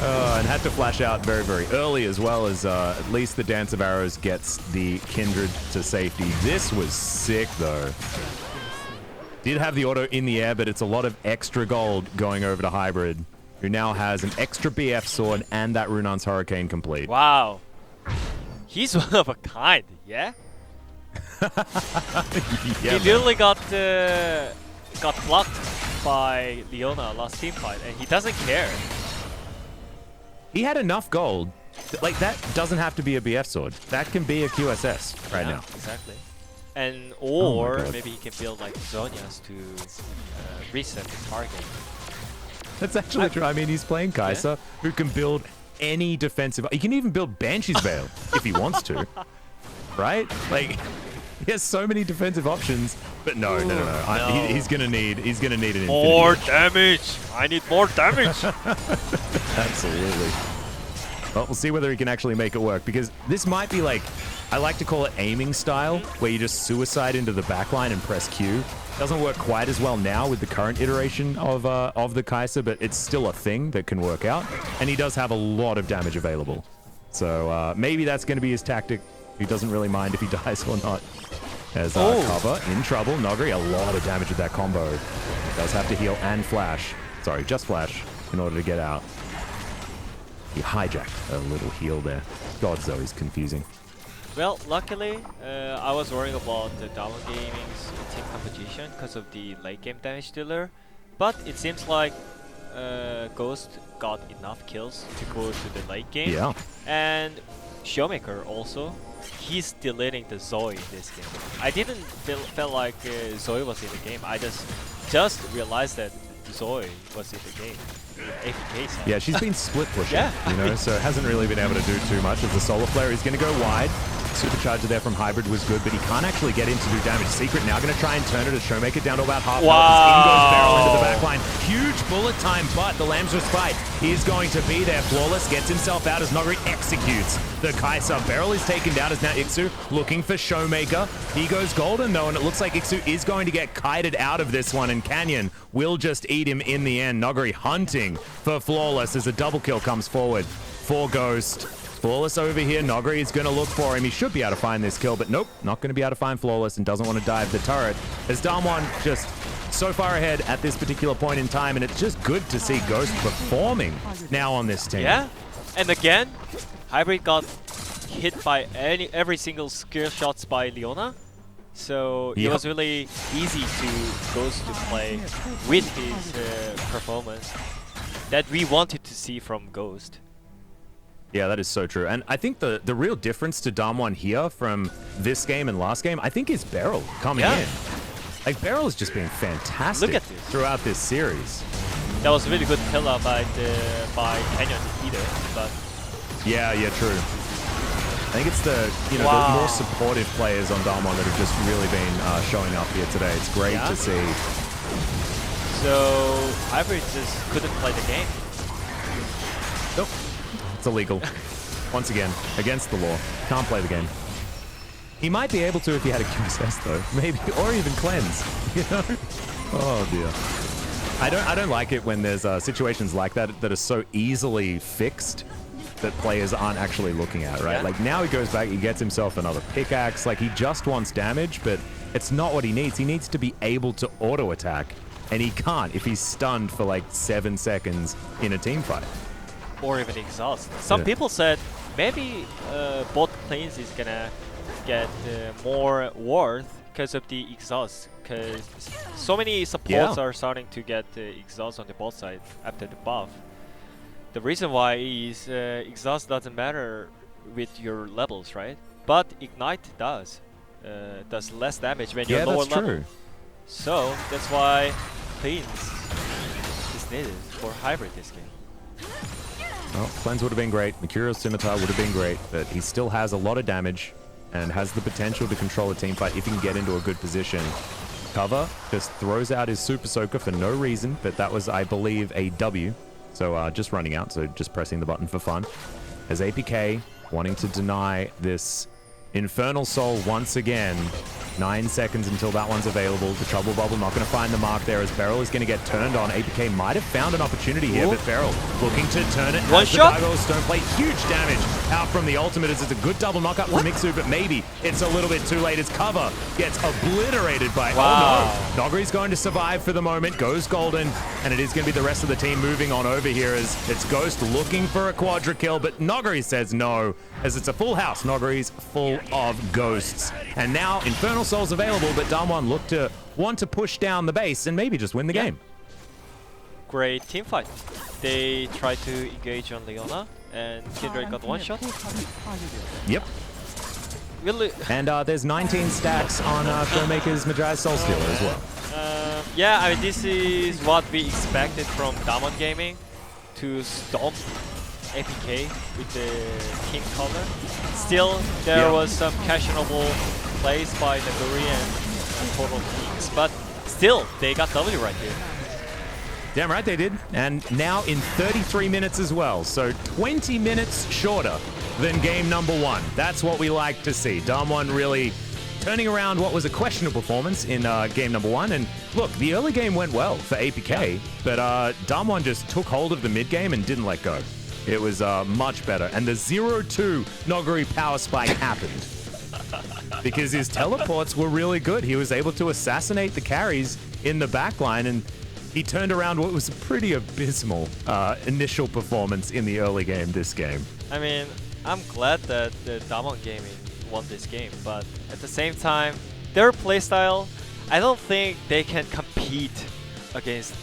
And had to flash out very, very early, as well as at least the Dance of Arrows gets the Kindred to safety. This was sick, though. Did have the auto in the air, but it's a lot of extra gold going over to Hybrid, who now has an extra BF sword and that Runan's Hurricane complete. Wow. He's one of a kind, yeah? He literally got blocked by Leona last team fight, and he doesn't care. He had enough gold. Like, that doesn't have to be a BF sword. That can be a QSS right now. Exactly. And or God. maybe he can build like Zhonya's to reset the target. That's actually true. I mean, he's playing Kai'Sa, who can build any defensive. He can even build Banshee's Veil if he wants to, right? Like, he has so many defensive options. But no. He's gonna need an infinity. More damage. I need more damage. Absolutely. Well, we'll see whether he can actually make it work, because this might be like, I like to call it aiming style, where you just suicide into the backline and press Q. Doesn't work quite as well now with the current iteration of the Kai'Sa, but it's still a thing that can work out. And he does have a lot of damage available. So maybe that's going to be his tactic. He doesn't really mind if he dies or not. As cover, in trouble. Nogri, a lot of damage with that combo. Does have to heal and flash. Sorry, just flash in order to get out. He hijacked a little heal there. God, Zoe's confusing. Well, luckily, I was worrying about the DWG Gaming's team composition because of the late game damage dealer. But it seems like Ghost got enough kills to go to the late game. Yeah. And Showmaker also. He's deleting the Zoe in this game. I didn't feel like Zoe was in the game. I just realized that Zoe was in the game. APK side. Yeah, she's been split pushing, you know, so hasn't really been able to do too much as a solo player. He's going to go wide. Supercharger there from Hybrid was good, but he can't actually get in to do damage. Secret now going to try and turn it as Showmaker down to about half health. In goes Beryl into the backline. Huge bullet time, but the Lamb's Respite is going to be there. Flawless gets himself out as Nogri executes the Kai'Sa. Beryl is taken down as now Ixu looking for Showmaker. He goes golden though, and it looks like Ixu is going to get kited out of this one, and Canyon will just eat him in the end. Nogri hunting for Flawless as a double kill comes forward for Ghost. Flawless over here. Nogri is going to look for him. He should be able to find this kill, but nope, not going to be able to find Flawless, and doesn't want to dive the turret. As DAMWON just so far ahead at this particular point in time, and it's just good to see Ghost performing now on this team. Yeah, and again, Hybrid got hit by every single skill shots by Leona. So it was really easy to Ghost to play with his performance that we wanted to see from Ghost. Yeah, that is so true. And I think the real difference to DAMWON here from this game and last game, I think, is Beryl coming in. Like, Beryl has just been fantastic throughout this series. That was a really good pillar by Canyon either, but... Yeah, true. I think it's the the more supportive players on DAMWON that have just really been showing up here today. It's great to see. So Hybrid just couldn't play the game. Nope. It's illegal. Once again, against the law. Can't play the game. He might be able to if he had a QSS though, maybe, or even cleanse. You know? Oh dear. I don't like it when there's situations like that that are so easily fixed that players aren't actually looking at, right? Like now he goes back, he gets himself another pickaxe. Like he just wants damage, but it's not what he needs. He needs to be able to auto attack, and he can't if he's stunned for like 7 seconds in a team fight. Or even exhaust. Some people said maybe bot cleanse is gonna get more worth because of the exhaust, because so many supports are starting to get exhaust on the bot side after the buff. The reason why is exhaust doesn't matter with your levels, right? But ignite does less damage when you're lower level. True. So that's why cleanse is needed for Hybrid this game. Well, cleanse would have been great. Mercurial Scimitar would have been great, but he still has a lot of damage. and has the potential to control a team fight if he can get into a good position. Cover just throws out his Super Soaker for no reason, but that was, I believe, a W. So just running out, so just pressing the button for fun. As APK wanting to deny this Infernal Soul once again. 9 seconds until that one's available. The Trouble Bubble not going to find the mark there as Beryl is going to get turned on. APK might have found an opportunity here, but Beryl looking to turn it. One shot. The Stone Plate, huge damage out from the ultimate as it's a good double knockup from Mixu, but maybe it's a little bit too late as Cover gets obliterated by... Wow. Oh no! Nogri's going to survive for the moment, goes golden, and it is going to be the rest of the team moving on over here as it's Ghost looking for a quadra kill, but Nogri says no, as it's a full house. Nogri's full of ghosts. And now Infernal Soul's available, but DAMWON want to push down the base and maybe just win the game. Great team fight. They tried to engage on Leona, and Kindred got one shot. Yep. Really? And there's 19 stacks on Showmaker's Madraz Soul Stealer as well. Yeah, I mean, this is what we expected from DAMWON Gaming, to stomp APK with the team color. Still, there was some questionable plays by Naguri and Total Teams, but still, they got W right here. Damn right they did. And now in 33 minutes as well, so 20 minutes shorter than game number 1. That's what we like to see. DAMWON really turning around what was a questionable performance in game number 1. And look, the early game went well for APK, but DAMWON just took hold of the mid game and didn't let go. It was much better. And the 0-2 Noguri power spike happened because his teleports were really good. He was able to assassinate the carries in the backline, and he turned around what was a pretty abysmal initial performance in the early game this game. I mean, I'm glad that the DAMWON Gaming won this game, but at the same time, their playstyle, I don't think they can compete against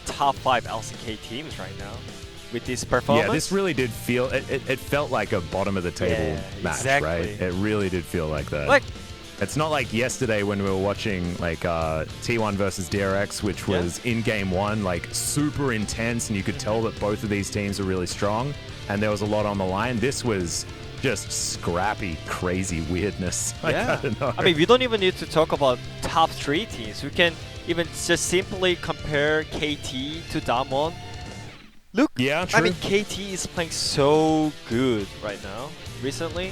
top 5 LCK teams right now with this performance. Yeah, this really did feel, it felt like a bottom of the table match, right? It really did feel like that. Like, it's not like yesterday when we were watching like T1 versus DRX, which was in game 1, like super intense, and you could tell that both of these teams are really strong, and there was a lot on the line. This was just scrappy, crazy weirdness. yeah. I don't know. I mean, we don't even need to talk about top 3 teams. We can even just simply compare KT to DAMWON. Look, yeah, true. I mean, KT is playing so good right now, recently.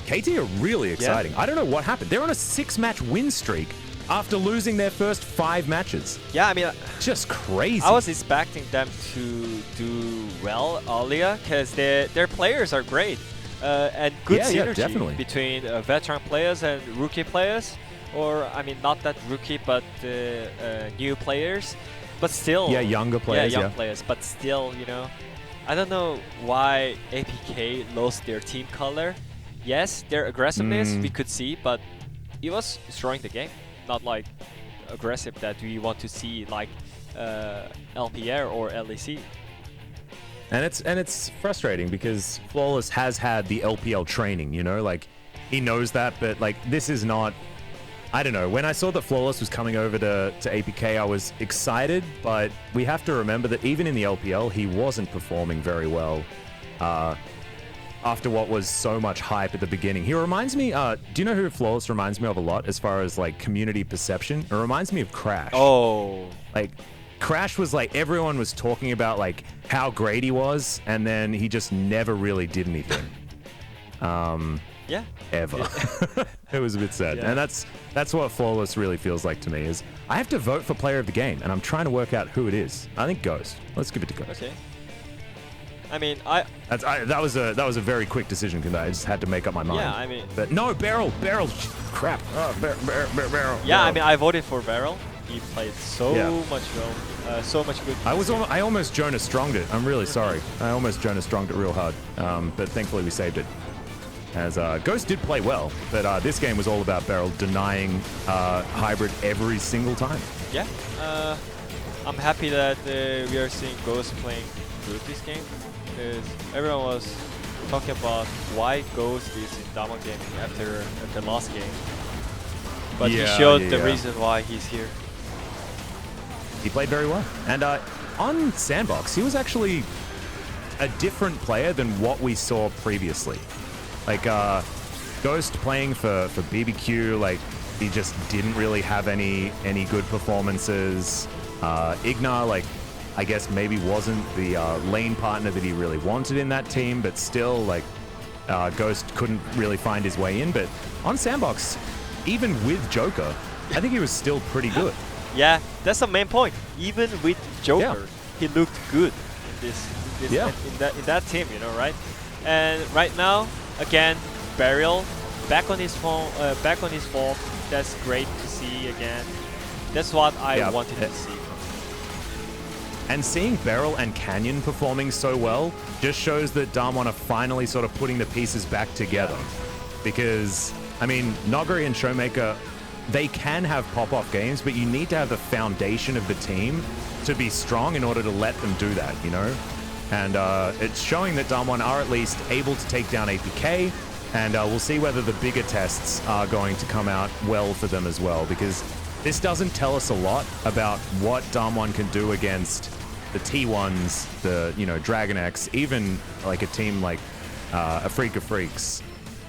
KT are really exciting. I don't know what happened. They're on a 6-match win streak after losing their first 5 matches. Yeah, I mean, just crazy. I was expecting them to do well earlier because their players are great and good synergy between veteran players and rookie players, or I mean, not that rookie, but new players. But still, younger players. Yeah, young players. But still, you know, I don't know why APK lost their team color. Yes, their aggressiveness we could see, but it was destroying the game. Not like aggressive that we want to see like LPR or LEC. And it's frustrating because Flawless has had the LPL training, you know, like he knows that, but like this is not. I don't know, when I saw that Flawless was coming over to APK, I was excited, but we have to remember that even in the LPL, he wasn't performing very well after what was so much hype at the beginning. He reminds me, do you know who Flawless reminds me of a lot as far as like community perception? It reminds me of Crash. Oh. Like, Crash was like, everyone was talking about like how great he was, and then he just never really did anything. Yeah. Ever. It was a bit sad. Yeah. And that's what Flawless really feels like to me, is I have to vote for player of the game, and I'm trying to work out who it is. I think Ghost. Let's give it to Ghost. Okay. I mean, that was a very quick decision because I just had to make up my mind. Yeah, I mean, but no, Beryl, crap. Beryl. Yeah, I mean, I voted for Beryl. He played so much well, so much good. I almost Jonas Stronged it. I'm really sorry. I almost Jonas Stronged it real hard, but thankfully we saved it. As Ghost did play well, but this game was all about Beryl denying hybrid every single time. Yeah, I'm happy that we are seeing Ghost playing good this game, because everyone was talking about why Ghost is in DAMWON Gaming after the last game. But he showed the reason why he's here. He played very well. And on Sandbox, he was actually a different player than what we saw previously. Like, Ghost playing for BBQ, like he just didn't really have any good performances. Ignar, like I guess maybe wasn't the lane partner that he really wanted in that team, but still like Ghost couldn't really find his way in. But on Sandbox, even with Joker, I think he was still pretty good. Yeah, that's the main point. Even with Joker, he looked good in in that team, you know, right? And right now, again, Burial back on his form. That's great to see again. That's what I wanted to see. And seeing Beryl and Canyon performing so well just shows that DAMWON are finally sort of putting the pieces back together. Because, I mean, Noguri and Showmaker, they can have pop-off games, but you need to have the foundation of the team to be strong in order to let them do that, you know? And it's showing that DAMWON are at least able to take down APK, and we'll see whether the bigger tests are going to come out well for them as well, because this doesn't tell us a lot about what DAMWON can do against the T1s, the, you know, Dragon X, even like a team like a Freak of Freaks.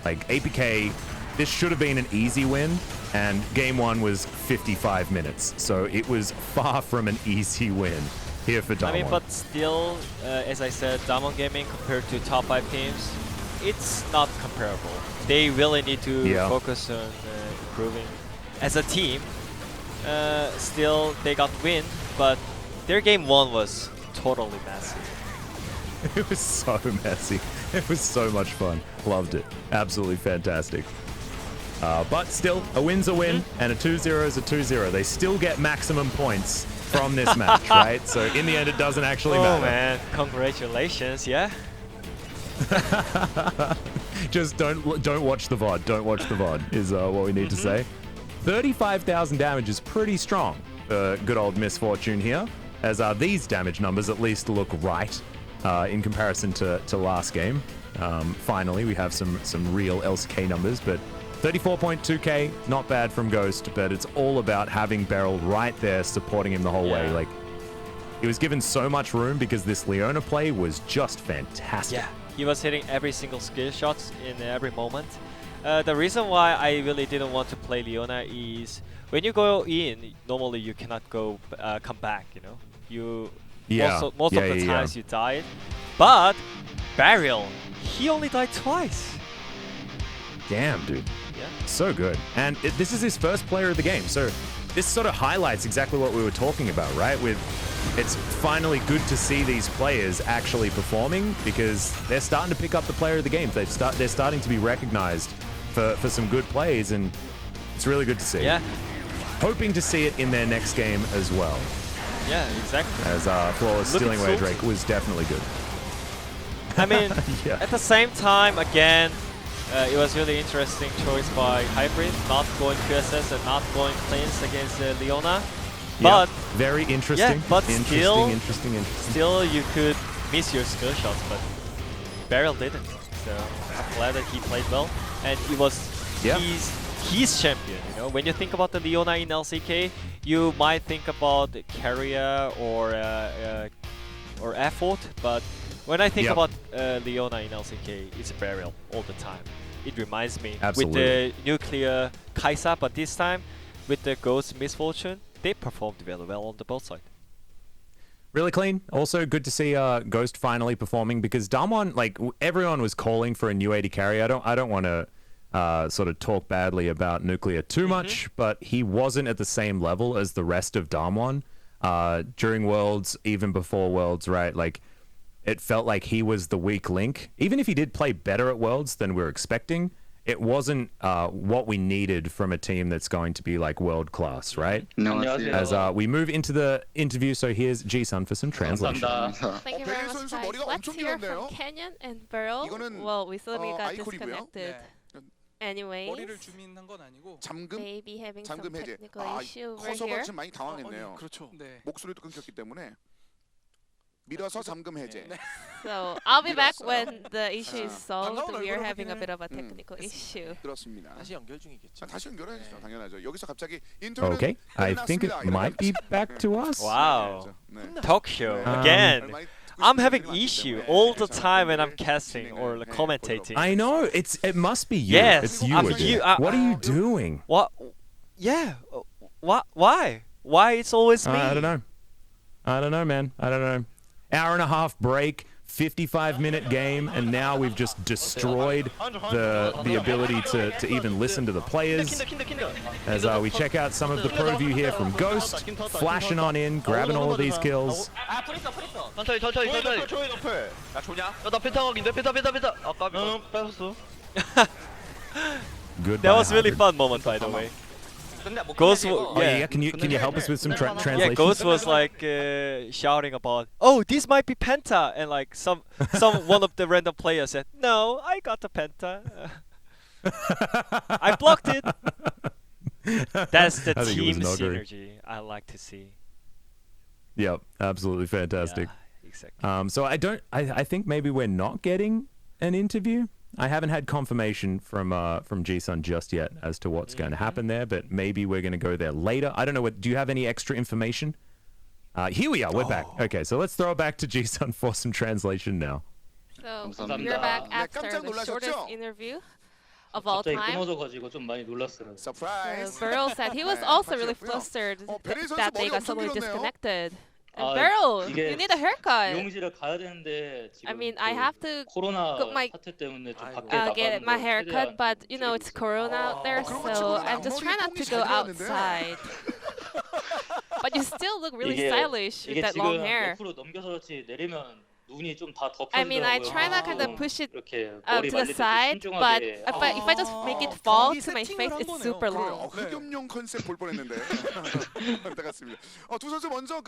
Like APK, this should have been an easy win, and game one was 55 minutes, so it was far from an easy win here for DAMWON. I mean, but still, as I said, DAMWON Gaming compared to top 5 teams, it's not comparable. They really need to focus on improving. As a team, still they got win, but their game 1 was totally messy. It was so messy. It was so much fun. Loved it. Absolutely fantastic. But still, a win's a win, and a 2-0 is a 2-0. They still get maximum points from this match, right? So in the end, it doesn't actually matter. Oh man, congratulations, yeah? Just don't watch the VOD. Don't watch the VOD is what we need to say. 35,000 damage is pretty strong for good old Misfortune here, as these damage numbers at least look right in comparison to last game. Finally, we have some real LCK numbers, but 34.2k, not bad from Ghost, but it's all about having Beryl right there supporting him the whole way. Like, he was given so much room because this Leona play was just fantastic. Yeah, he was hitting every single skill shots in every moment. The reason why I really didn't want to play Leona is when you go in, normally you cannot go come back, you know? Most of the times you died. But Burial, he only died twice. Damn, dude. Yeah. So good. And this is his first player of the game. So this sort of highlights exactly what we were talking about, right? It's finally good to see these players actually performing because they're starting to pick up the player of the game. They're starting to be recognized for some good plays, and it's really good to see. Yeah. Hoping to see it in their next game as well. Yeah, exactly. As Flawless stealing away Drake was definitely good. I mean, at the same time, again, it was really interesting choice by Hybrid, not going QSS and not going Cleanse against Leona. But very interesting. Yeah, but interesting. Still, you could miss your skill shots, but Beryl didn't. So I'm glad that he played well, and he was he's champion. You know, when you think about the Leona in LCK, you might think about Carrier or Effort, but when I think about Leona in LCK, it's Burial all the time. It reminds me with the Nuclear Kaisa, but this time with the Ghost Misfortune, they performed very well on the both side. Really clean. Also good to see Ghost finally performing because DAMWON, like everyone was calling for a new AD carry. I don't want to sort of talk badly about Nuclear too much, but he wasn't at the same level as the rest of DAMWON during Worlds, even before Worlds, right? Like, it felt like he was the weak link. Even if he did play better at Worlds than we were expecting, it wasn't what we needed from a team that's going to be like world class, right? As we move into the interview, so here's Ji-sun for some translation. Thank you very much, guys. Let's hear from Canyon and Beryl. Well, we suddenly got disconnected. Anyways, maybe having some technical issue over here. So I'll be back when the issue is solved. We are having a bit of a technical issue. Okay, I think it might be back to us. Wow, talk show again. I'm having issue all the time when I'm casting or like, commentating. I know it must be you. Yes, it's you I'm again. you, what are you doing? What? Yeah. What? Why? Why it's always me? I don't know. I don't know, man. I don't know. Hour and a half break, 55-minute game, and now we've just destroyed the ability to even listen to the players. As we check out some of the pro view here from Ghost, flashing on in, grabbing all of these kills. Goodbye, That was really Harvard. fun moment, by the way. Ghost, yeah. Can you help us with some translation? Yeah, Ghost was like shouting about, "Oh, this might be Penta," and like one of the random players said, "No, I got the Penta. I blocked it." That's the team synergy I like to see. Yep, absolutely fantastic. Yeah, exactly. So I think maybe we're not getting an interview. I haven't had confirmation from G-Sun just yet as to what's going to happen there, but maybe we're going to go there later. I don't know. Do you have any extra information? Here we are. We're back. Okay, so let's throw it back to G-Sun for some translation now. So we're back after the shortest interview of all time. Surprise. Beryl said he was also really flustered that they got suddenly disconnected. And Beryl, you need a haircut. I mean, I have to get my hair cut, but you know it's Corona out there, so I'm just trying not to go outside. But you still look really stylish with that long hair. I mean, I try not kind of push it to the side, but if I just make it fall to my face, it's super long. 흑염룡 컨셉 볼 뻔했는데. 안타깝습니다. 두 선수 먼저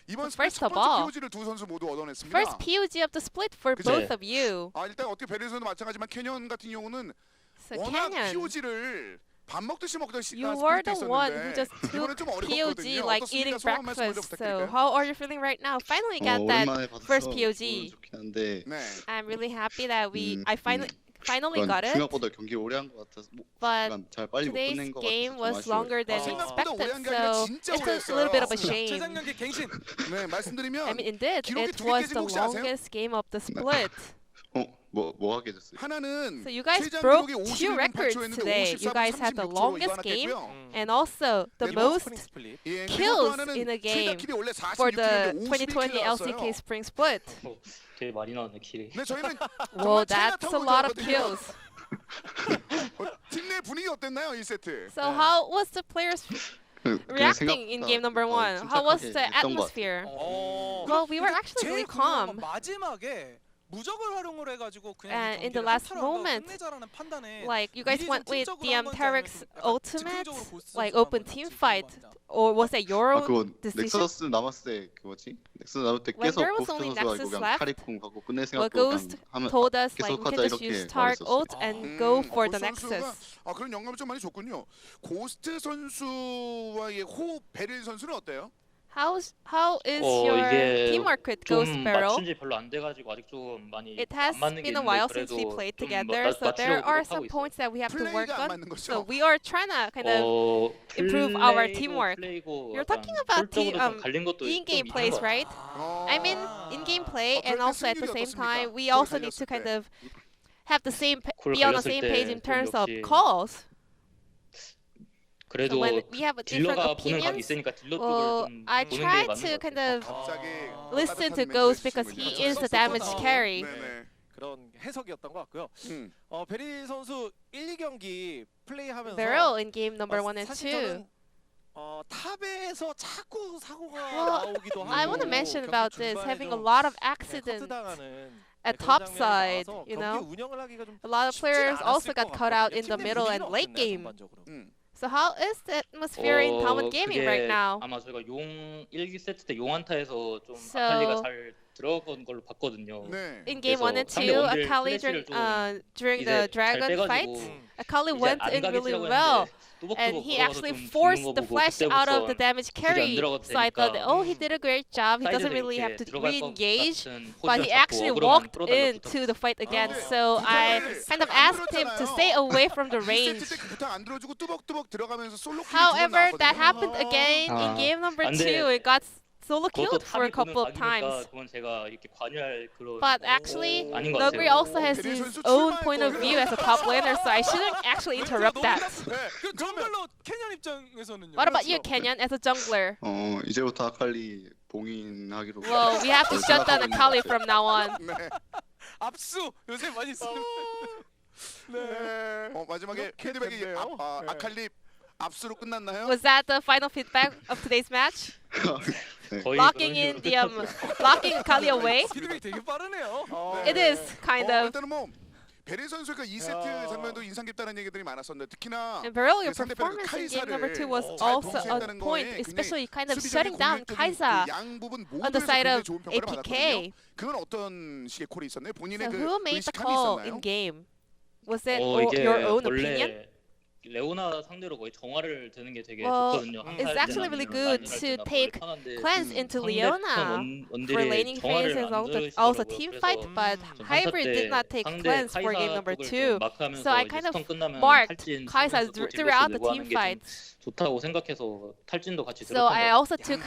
이번 First 첫 of 번째 all, POG를 두 선수 모두 얻어냈습니다. first POG of the split for both of you. 일단 어떻게 베리선도 마찬가지만 캐년 같은 경우는 So 워낙 Canyon, POG를 밥 먹듯이 먹던 you were the one who just 이번엔 took 좀 POG 어렵거든요. like 어떻습니까? eating 소감 말씀 먼저 breakfast. So 부탁드릴까요? how are you feeling right now? Finally got that first POG. 좋긴 한데 네. I'm really happy that I finally got it. 생각보다 경기 오래 한 것 같아서 But 잘 빨리 못 today's 끝낸 것 game 같아서 좀 was 아쉬워요. longer than 생각보다 오래 한 expected, 게 아니라 so 진짜 it's a little bit of a 오래했어요. shame. 네, 말씀드리면 I mean, indeed, 기록이 it 두 개 was 깨진 the 거 혹시 아세요? longest game of the split. 뭐 하게 됐어요? 하나는 So you guys 최장 broke 기록이 2 records 51.8초였는데 today. You guys had the 54분 36초 longest 이거 game 하나 and also the 네, most 예, 그리고 또 kills 하나는 in a 최다 game 킬이 원래 for the 46킬인데 2020 LCK Spring split. 되게 많이 나왔네 킬이. 네, 저희는 Whoa, 정말 차이나 that's a 타운 lot of 거거든요. kills. 팀 내 분위기 어땠나요, 1세트? So how was the players reacting in game number 1? How was the atmosphere? Well, we were actually really calm. 마지막에 무적을 활용을 해가지고 그냥 And in the last moment, like you guys went with Tarek's ultimate, like open team fight, or was that your own 그거 decision? 넥서스 남았을 때 그 뭐지? 넥서스 남을 때 When 계속 there was 고스트 only 선수가 이거 Nexus 그냥 left, 카리쿵 하고 끝낼 Well, 생각도 Ghost 하면 told us like 계속 we can 하자 just use 이렇게 Tarek 말했었어요. ult and go for the 고스트 Nexus. 선수가 그런 영감을 좀 많이 줬군요. 고스트 선수와의 호흡 베릴 선수는 어때요? How is your 이게 teamwork with 좀 Ghost Barrel? 맞춘 지 별로 안 돼가지고 아직 좀 많이 It has 안 맞는 게 been a 있는데 while since we 그래도 played 좀 together, so there 맞추려고 are 노력하고 some 있어요. points that we have to work 플레이가 안 on. 맞는 거죠? So we are trying to kind of improve our teamwork. You're talking about in-game plays, right? I mean, in-game play, and also at the same time, we also need to kind of have the same be on the same page in terms of calls. So when we have a different 딜러가 보는 각이 opinions, 있으니까 딜러 well, 쪽을 좀 I 보는 게 try 맞는 to 것 kind 같아요. of 갑자기 listen to 따뜻한 Ghost 멘트 because 해주시군요. he is the damage carry. 네네. 그런 해석이었던 것 같고요. 베리 선수 1, 2경기 플레이하면서 Beryl in game number 1 and 2. 사실 저는 탑에서 자꾸 사고가 Well, 나오기도 하고 I want to mention 경기 about this, 중반에 having a 좀 lot of 커트 accidents 당하는 at 그런 top 장면이 side, 나와서 you 경기 know. 운영을 하기가 좀 A lot of 쉽지 players also 않았을 got 것 cut out 같거든요. in the 팀 내 middle and 분위기는 late 어땠나요, game. 전반적으로? So how is the atmosphere in Damwon Gaming right now? 아마 저희가 용 1기 세트 때 용한타에서 좀 So- 아칼리가 잘 들어간 걸로 봤거든요. 네. In game 그래서 1 and 2, 상대 원딜 Akali 플래시를 좀 during 이제 the 잘 dragon 빼가지고 fight, Akali 이제 went 안 in 가기 really 치라고 well. 했는데 뚜벅뚜벅 And he 걸어가서 actually 좀 forced 죽는 거 the 보고 flash out of the 그때부터 damage 굳이 안 carry. 들어가도 So I thought, 되니까 oh, he did a great job. He doesn't 사이드에 really 이렇게 have to 들어갈 것 re-engage. 같은 But 포지션 he 잡고 actually 어그로만 walked 끌어달라고 into the fight again. 네. So I kind of asked him to stay away from the 1세트 range. 때 부탁 안 들어주고 뚜벅뚜벅 들어가면서 솔로 킬이 However, that 나왔거든요. happened again in game number 안 2. 돼. It got solo 그것도 queued for a 탑이 couple 보는 of times. 각이니까 그건 제가 이렇게 관여할 그런 But actually, 아닌 것 Nuguri 같아요. also has his own point of view as a top laner, so I shouldn't actually interrupt that. 그 정말로 캐년 입장에서는요. What about you, Kenyon, as a jungler? 이제부터 아칼리 봉인하기로. Well, we have to shut down Akali from now on. 네. 압수 요새 많이 쓰는. 네. 마지막에 피드백이 아칼리 압수로 끝났나요? Was that the final feedback of today's match? 네. 거의 Locking 그런 in 식으로. locking Akali away? 피드백이 되게 빠르네요. It is kind of. 일단은 뭐 베리 선수가 2세트 장면도 인상 깊다는 얘기들이 많았었는데 특히나 And Beryl, your 그 상대편 그 performance in game number 2 카이사를 was 잘 also on 봉쇄했다는 point, 거에 especially 굉장히 kind of 수비적인 shutting down 공격적인 Kai'Sa 그 양 부분 on the 모두에서 side 굉장히 of 좋은 평가를 받았거든요. APK. 그건 어떤 식의 콜이 있었나요? 본인의 So 그 who made the 의식함이 call 있었나요? in game? Was it 이게 your own 원래 opinion? 레오나 상대로 거의 정화를 드는 게 되게 Well, 좋거든요. it's actually really good to take cleanse into Leona for laning phases and also team fight, but Hybrid did not take cleanse for game number 2. So I kind of marked Kai'Sa throughout the team fights. 좋다고 생각해서 탈진도 같이 So 들었던 I 것 also took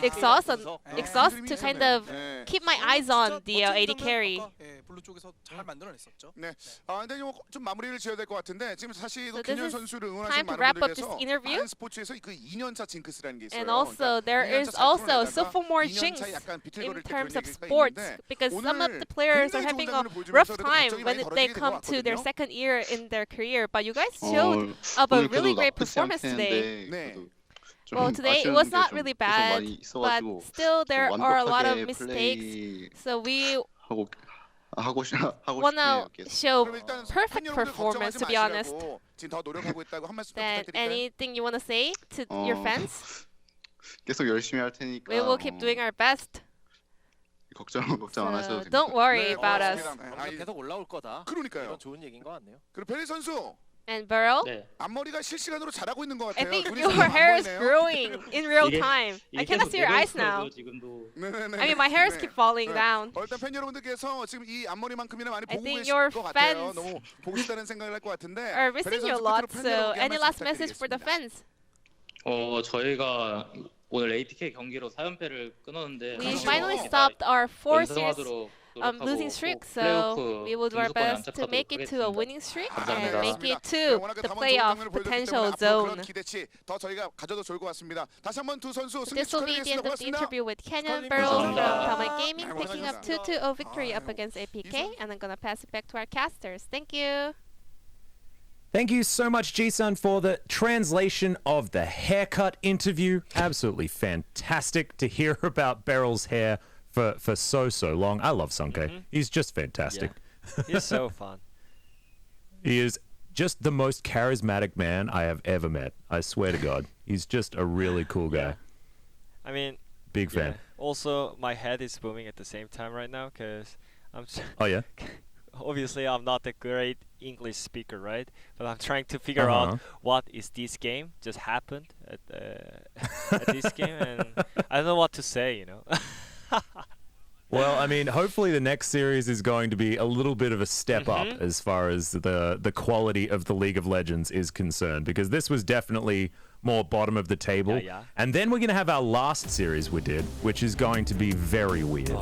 exhaust to kind of keep my eyes on the AD carry. 블루 쪽에서 잘 만들어냈었죠. 네. 근데 좀 마무리를 지어야 될 것 같은데 지금 사실 So 캐년 this is 선수를 time 응원하시는 to 많은 wrap up 분들 this 위해서 interview. 다른 스포츠에서 그 2년차 징크스라는 게 있어요. And also there is also sophomore jinx in terms of sports because some of the players are having a rough time when they come to their second year in their career. But you guys showed up a really great performance today. Well, today it was not really bad, but still there are a lot of mistakes. So we want to show perfect performance, to be honest. Then anything you want to say to your fans? 계속 열심히 할 테니까. We will keep doing our best. 걱정 안 하셔도 So don't worry about us. 계속 올라올 거다. 그러니까요. 이건 좋은 얘기인 것 같네요. 그리고 베리 선수 And Beryl, 앞머리가 실시간으로 자라고 있는 것 I 같아요. think 눈이 your 잘 안 hair is 보이네요. growing in real time. I cannot see your eyes now. 네네네. I mean, my hairs keep falling down. 일단 팬 여러분들께서 지금 이 앞머리만큼이나 많이 I 보고 think 계실 your 것 같아요. fans 너무 보고 싶다는 생각을 할 것 같은데. Are missing you a lot. So any last message for the fans? 저희가 오늘 APK 경기로 4연패를 끊었는데 We finally stopped our 4 series losing streak, so we will do our best to make it to a winning streak and make it to the playoff potential zone. 더 저희가 가져도 좋을 것 같습니다. 다시 한번 두 선수 승리 This will be the end of the 축하드리겠습니다. interview with Kenyon Beryl from DWG Gaming, picking up 2-2-0 victory up against APK, and I'm gonna pass it back to our casters. Thank you. Thank you so much, Jisun, for the translation of the haircut interview. Absolutely fantastic to hear about Beryl's hair for so long. I love Sunke. He's just fantastic. Yeah. He's so fun. He is just the most charismatic man I have ever met. I swear to God. He's just a really cool guy. I mean, Big fan. Also, my head is booming at the same time right now because I'm. Oh, yeah? Obviously, I'm not a great English speaker, right? But I'm trying to figure out what is this game just happened at this game, and I don't know what to say, you know. Well, I mean, hopefully the next series is going to be a little bit of a step up as far as the quality of the League of Legends is concerned, because this was definitely more bottom of the table. And then we're going to have our last series we did, which is going to be very weird.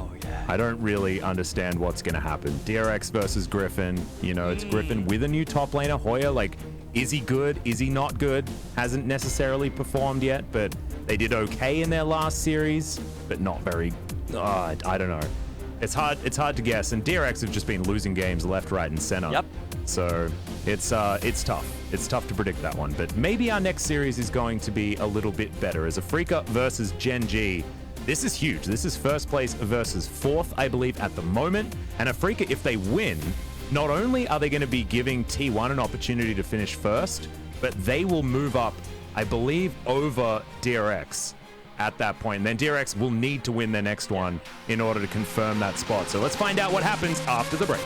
I don't really understand what's going to happen. DRX versus Griffin. You know, it's Griffin with a new top laner, Hoya. Like, is he good? Is he not good? Hasn't necessarily performed yet, but they did okay in their last series, but not very. I don't know. It's hard to guess, and DRX have just been losing games left, right, and center. Yep. So it's tough. It's tough to predict that one. But maybe our next series is going to be a little bit better. As Afrika versus Gen G, this is huge. This is first place versus fourth, I believe, at the moment. And Afrika, if they win, not only are they going to be giving T1 an opportunity to finish first, but they will move up, I believe, over DRX at that point. And then DRX will need to win their next one in order to confirm that spot. So let's find out what happens after the break.